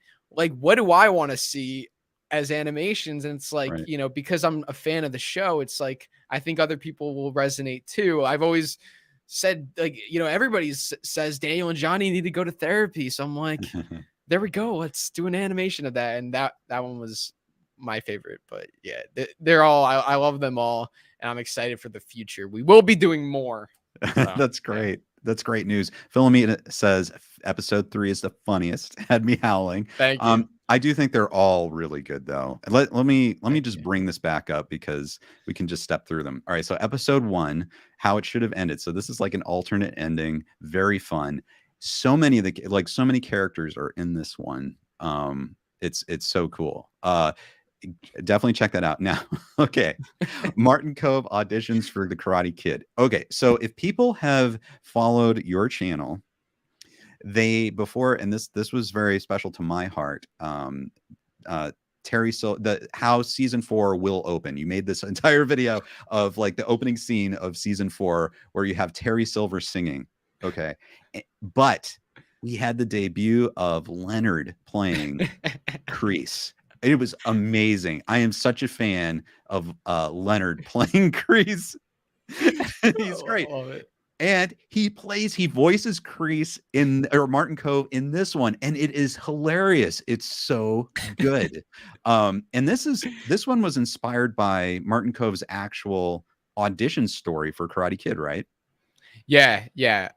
what do I want to see as animations? And it's like, Right. because I'm a fan of the show, it's like I think other people will resonate too. I've always said, like, everybody says Daniel and Johnny need to go to therapy. So I'm like, there we go. Let's do an animation of that. And that one was my favorite. But yeah, they're all, I love them all. And I'm excited for the future. We will be doing more. So, That's great. That's great news. Philomena says episode 3 is the funniest. Had me howling. Thank you. I do think they're all really good though. Let me just bring this back up because we can just step through them. All right. So episode 1, how it should have ended. So this is like an alternate ending. Very fun. So many characters are in this one. It's so cool. Definitely check that out. Now, okay. Martin Kove auditions for the Karate Kid. Okay, so if people have followed your channel, and this was very special to my heart. Terry how season 4 will open. You made this entire video of like the opening scene of season 4 where you have Terry Silver singing. Okay. But we had the debut of Leonard playing Kreese. It was amazing. I am such a fan of Leonard playing Kreese. He's great. I love it. And he voices Kreese or Martin Kove in this one, and it is hilarious. It's so good. And this one was inspired by Martin Kove's actual audition story for Karate Kid, right? Yeah.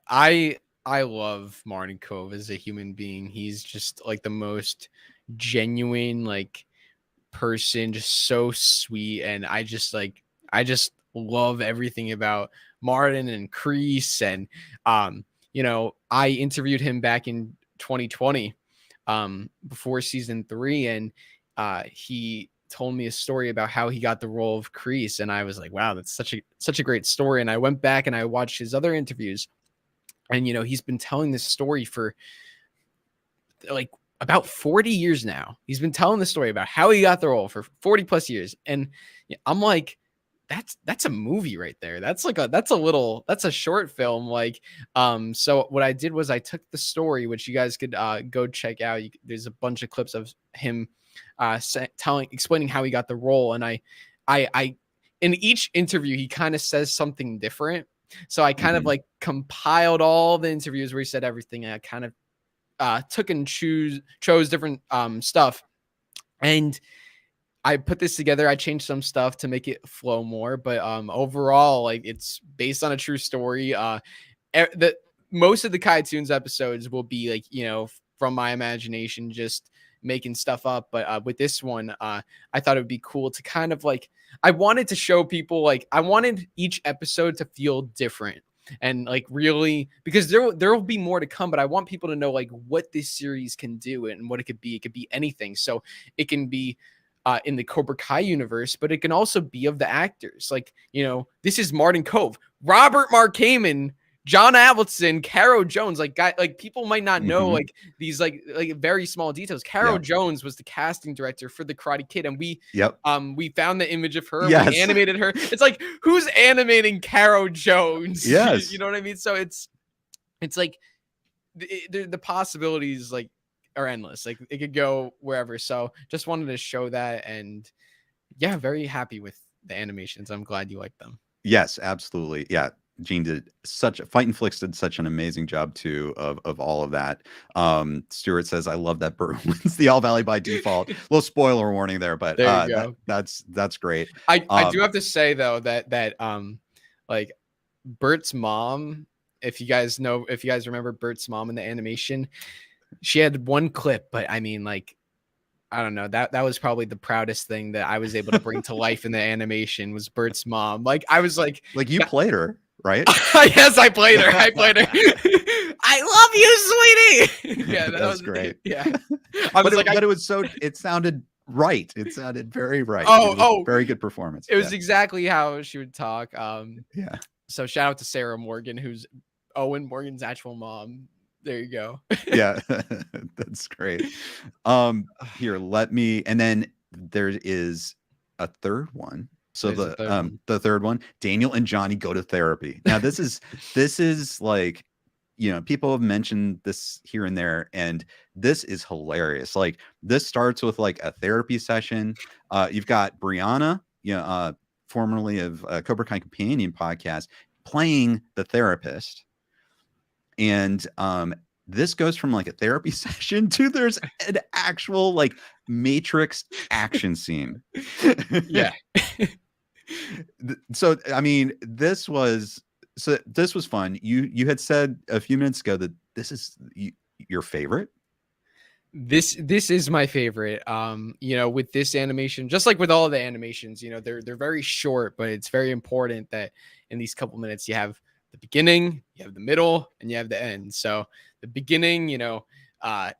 I love Martin Kove as a human being. He's just like the most genuine like person, just so sweet. And I just love everything about Martin and Kreese. And I interviewed him back in 2020 before season 3, and he told me a story about how he got the role of Kreese, and I was like, wow, that's such a great story. And I went back and I watched his other interviews, and he's been telling this story for like about 40 years now. He's been telling the story about how he got the role for 40 plus years. And I'm like, that's a movie right there. That's a short film. Like, so what I did was I took the story, which you guys could go check out. There's a bunch of clips of him explaining how he got the role. And I in each interview, he kind of says something different. So I kind of like compiled all the interviews where he said everything. And I kind of took and chose different stuff, and I put this together. I changed some stuff to make it flow more, but overall, like, it's based on a true story. Most of the Catoons episodes will be like, from my imagination, just making stuff up. But with this one, I thought it would be cool to kind of like, I wanted to show people, like, I wanted each episode to feel different. And like, really, because there will be more to come, but I want people to know like what this series can do and what it could be. It could be anything. So it can be in the Cobra Kai universe, but it can also be of the actors. Like, you know, this is Martin Cove, Robert Mark Kamen, John Avildsen, Caro Jones. Like, people might not know like these like very small details. Caro Jones was the casting director for the Karate Kid, and we found the image of her. Yes. We animated her. It's like, who's animating Caro Jones? Yes. You know what I mean? So it's like the possibilities like are endless. Like, it could go wherever. So just wanted to show that, and yeah, very happy with the animations. I'm glad you like them. Yes, absolutely. Yeah. Gene did Fight and Flicks did such an amazing job too of all of that. Stuart says, I love that Bert wins the All Valley by default. Little spoiler warning there, but there you go. That's great. I do have to say though that like Bert's mom, if you guys remember Bert's mom in the animation, she had one clip, but I mean, like, I don't know, that was probably the proudest thing that I was able to bring to life in the animation was Bert's mom. Like, I was like you played her, right? Yes, I played her. I love you, sweetie. Yeah, that was great. Yeah. But it sounded right. It sounded very right. Very good performance. It was exactly how she would talk. Yeah. So shout out to Sarah Morgan, who's Owen Morgan's actual mom. There you go. Yeah, that's great. Here, and then there is a third one. So the third one, Daniel and Johnny go to therapy. Now this is like, you know, people have mentioned this here and there, and this is hilarious. Like, this starts with like a therapy session. You've got Brianna, formerly of Cobra Kai Companion podcast, playing the therapist. And this goes from like a therapy session to there's an actual like Matrix action scene. Yeah. So I mean, this was fun. You had said a few minutes ago that this is your favorite. This is my favorite. You know, with this animation, just like with all the animations, you know, they're very short, but it's very important that in these couple minutes you have the beginning, you have the middle, and you have the end. So the beginning, you know,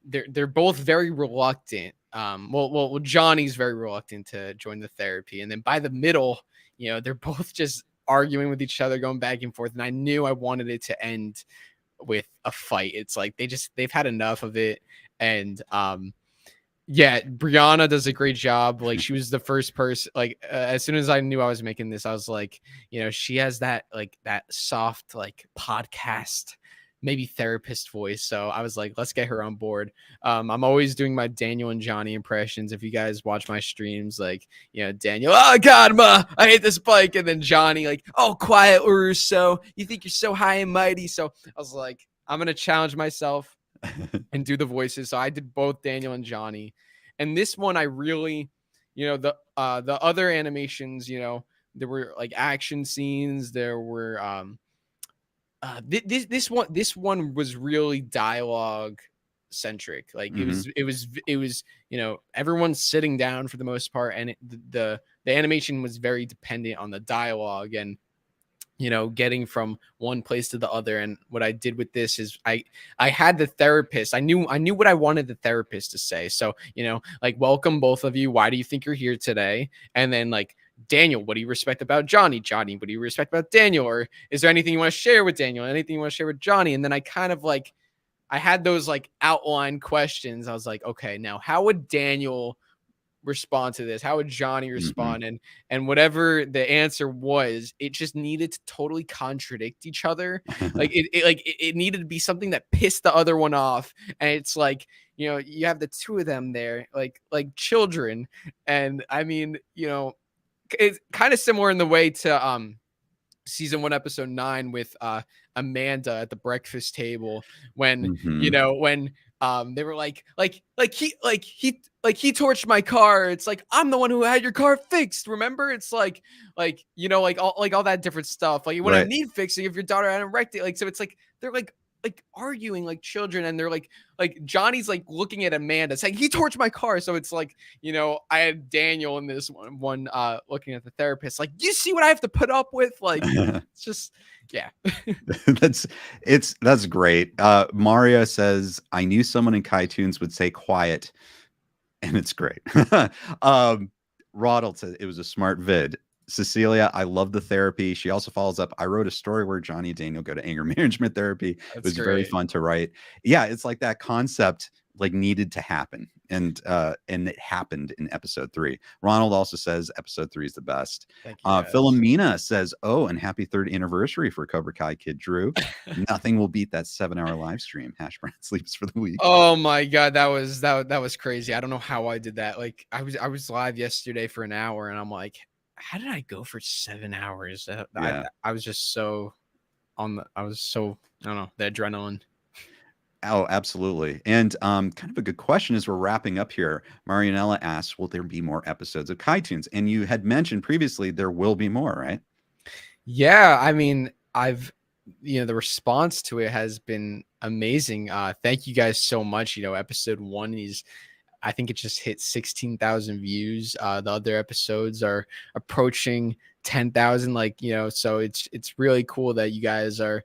they're both very reluctant. Well, Johnny's very reluctant to join the therapy, and then by the middle, you know, they're both just arguing with each other, going back and forth. And I knew I wanted it to end with a fight. It's like they've had enough of it, and yeah, Brianna does a great job. Like, she was the first person, like, as soon as I knew I was making this, I was like, you know, she has that soft, like, podcast, maybe therapist voice. So I was like, let's get her on board. I'm always doing my Daniel and Johnny impressions. If you guys watch my streams, like, you know, Daniel, oh God, ma, I hate this bike. And then Johnny, like, oh, quiet, Uruso, you think you're so high and mighty. So I was like, I'm going to challenge myself and do the voices. So I did both Daniel and Johnny. And this one, I really, you know, the other animations, you know, there were like action scenes. There were this one was really dialogue centric. Like, it was, you know, everyone's sitting down for the most part, and the animation was very dependent on the dialogue and, you know, getting from one place to the other. And what I did with this is I had the therapist. I knew what I wanted the therapist to say. So, you know, like, welcome both of you. Why do you think you're here today? And then, like, Daniel, what do you respect about Johnny? Johnny, what do you respect about Daniel? Or is there anything you want to share with Daniel? Anything you want to share with Johnny? And then I kind of like, I had those like outline questions. I was like, okay, now how would Daniel respond to this? How would Johnny respond? And whatever the answer was, it just needed to totally contradict each other. Like, it needed to be something that pissed the other one off. And it's like, you know, you have the two of them there, like children. And I mean, you know, it's kind of similar in the way to season 1, episode 9 with Amanda at the breakfast table when you know, when they were like he torched my car. It's like, I'm the one who had your car fixed, remember? It's like you know, like all that different stuff. Like, you want to need fixing if your daughter hadn't wrecked it. Like, so it's like they're like arguing like children, and they're like Johnny's like looking at Amanda saying he torched my car. So it's like, you know, I had Daniel in this one looking at the therapist like, you see what I have to put up with? Like, it's just, yeah. that's great. Maria says, I knew someone in Catoons would say quiet and it's great. Ronald said it was a smart vid. Cecilia, I love the therapy. She also follows up. I wrote a story where Johnny and Daniel go to anger management therapy. It That's was very great. fun to write. Yeah, it's like that concept like needed to happen, and it happened in episode 3. Ronald also says episode 3 is the best. Thank you, guys. Philomena says, "Oh, and happy 3rd anniversary for Cobra Kai Kid Drew. Nothing will beat that 7-hour live stream. Hash brown sleeps for the week." Oh my god, that was crazy. I don't know how I did that. Like I was live yesterday for an hour, and I'm like, how did I go for 7 hours? Yeah. I was just so I was so, I don't know, the adrenaline. Oh, absolutely. And kind of a good question as we're wrapping up here. Marianella asks, will there be more episodes of Catoons? And you had mentioned previously there will be more, right? Yeah, I mean, the response to it has been amazing. Thank you guys so much. Episode 1 is, I think it just hit 16,000 views. The other episodes are approaching 10,000. So it's really cool that you guys are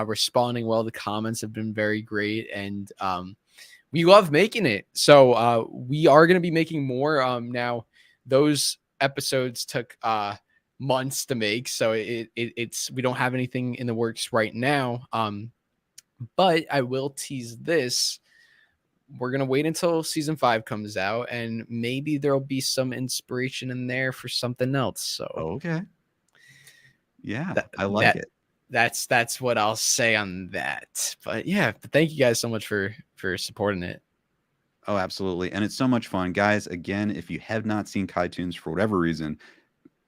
responding well. The comments have been very great, and we love making it. So we are going to be making more. Now, those episodes took months to make, so it's we don't have anything in the works right now. But I will tease this. We're going to wait until season 5 comes out, and maybe there'll be some inspiration in there for something else. So Okay. Yeah, I like it. That's what I'll say on that. But yeah, thank you guys so much for supporting it. Oh, absolutely. And it's so much fun. Guys, again, if you have not seen Catoons for whatever reason,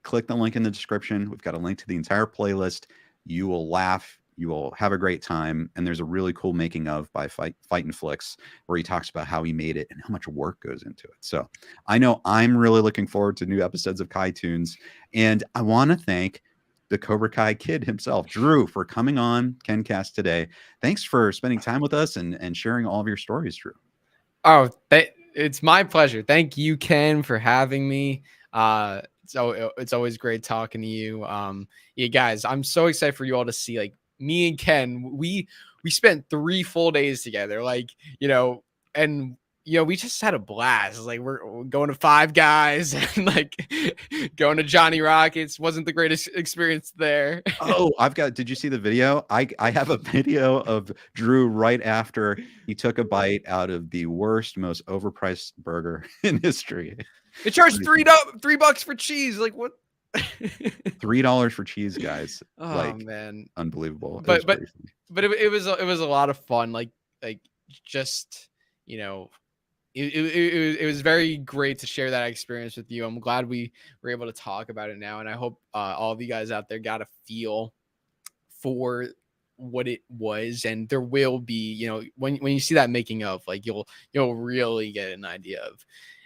click the link in the description. We've got a link to the entire playlist. You will laugh. You will have a great time. And there's a really cool making of by Fight and Flicks where he talks about how he made it and how much work goes into it. So I know I'm really looking forward to new episodes of Catoons. And I want to thank the Cobra Kai Kid himself, Drew, for coming on KenCast today. Thanks for spending time with us and sharing all of your stories, Drew. Oh, it's my pleasure. Thank you, Ken, for having me. So it's always great talking to you. Yeah, guys, I'm so excited for you all to see, like, me and Ken. We spent 3 full days together, and we just had a blast. Like, we're going to Five Guys and like going to Johnny Rockets. Wasn't the greatest experience there. Oh, did you see the video? I have a video of Drew right after he took a bite out of the worst, most overpriced burger in history. It charged $3 for cheese. Like, what? $3 for cheese, guys. Oh, man, unbelievable. But it was a lot of fun. Just it was very great to share that experience with you. I'm glad we were able to talk about it now, and I hope all of you guys out there got a feel for what it was. And there will be, when you see that making of, like, you'll really get an idea of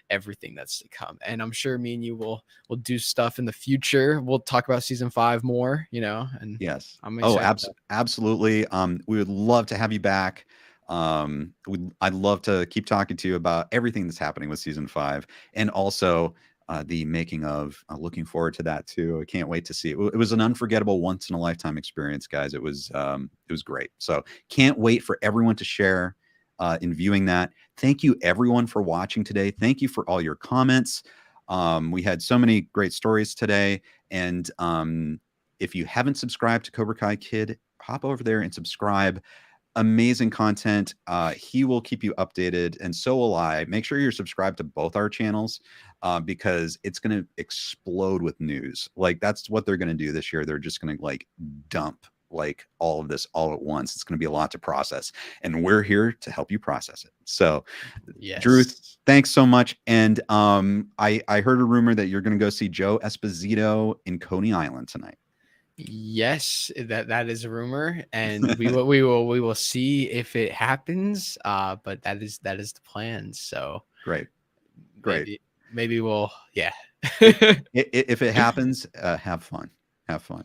everything that's to come. And I'm sure me and you will do stuff in the future. We'll talk about season 5 more, and yes. I'm absolutely. We would love to have you back. I'd love to keep talking to you about everything that's happening with season 5, and also the making of. Looking forward to that too. I can't wait to see it. It was an unforgettable, once in a lifetime experience, guys. It was great. So can't wait for everyone to share in viewing that. Thank you everyone for watching today. Thank you for all your comments. We had so many great stories today, and if you haven't subscribed to Cobra Kai Kid, hop over there and subscribe. Amazing content. He will keep you updated, and so will I. Make sure you're subscribed to both our channels because it's going to explode with news. Like, that's what they're going to do this year. They're just going to dump all of this all at once. It's going to be a lot to process, and we're here to help you process it. So, yes. Drew, thanks so much. And I heard a rumor that you're going to go see Joe Esposito in Coney Island tonight. Yes, that is a rumor, and we will see if it happens. But that is the plan. So great. Maybe we'll, yeah. If it happens, have fun.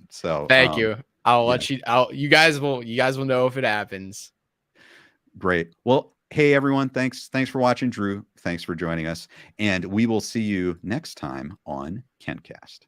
So thank you. I'll let you. You guys will know if it happens. Great. Well, hey everyone, thanks for watching. Drew, thanks for joining us, and we will see you next time on KenCast.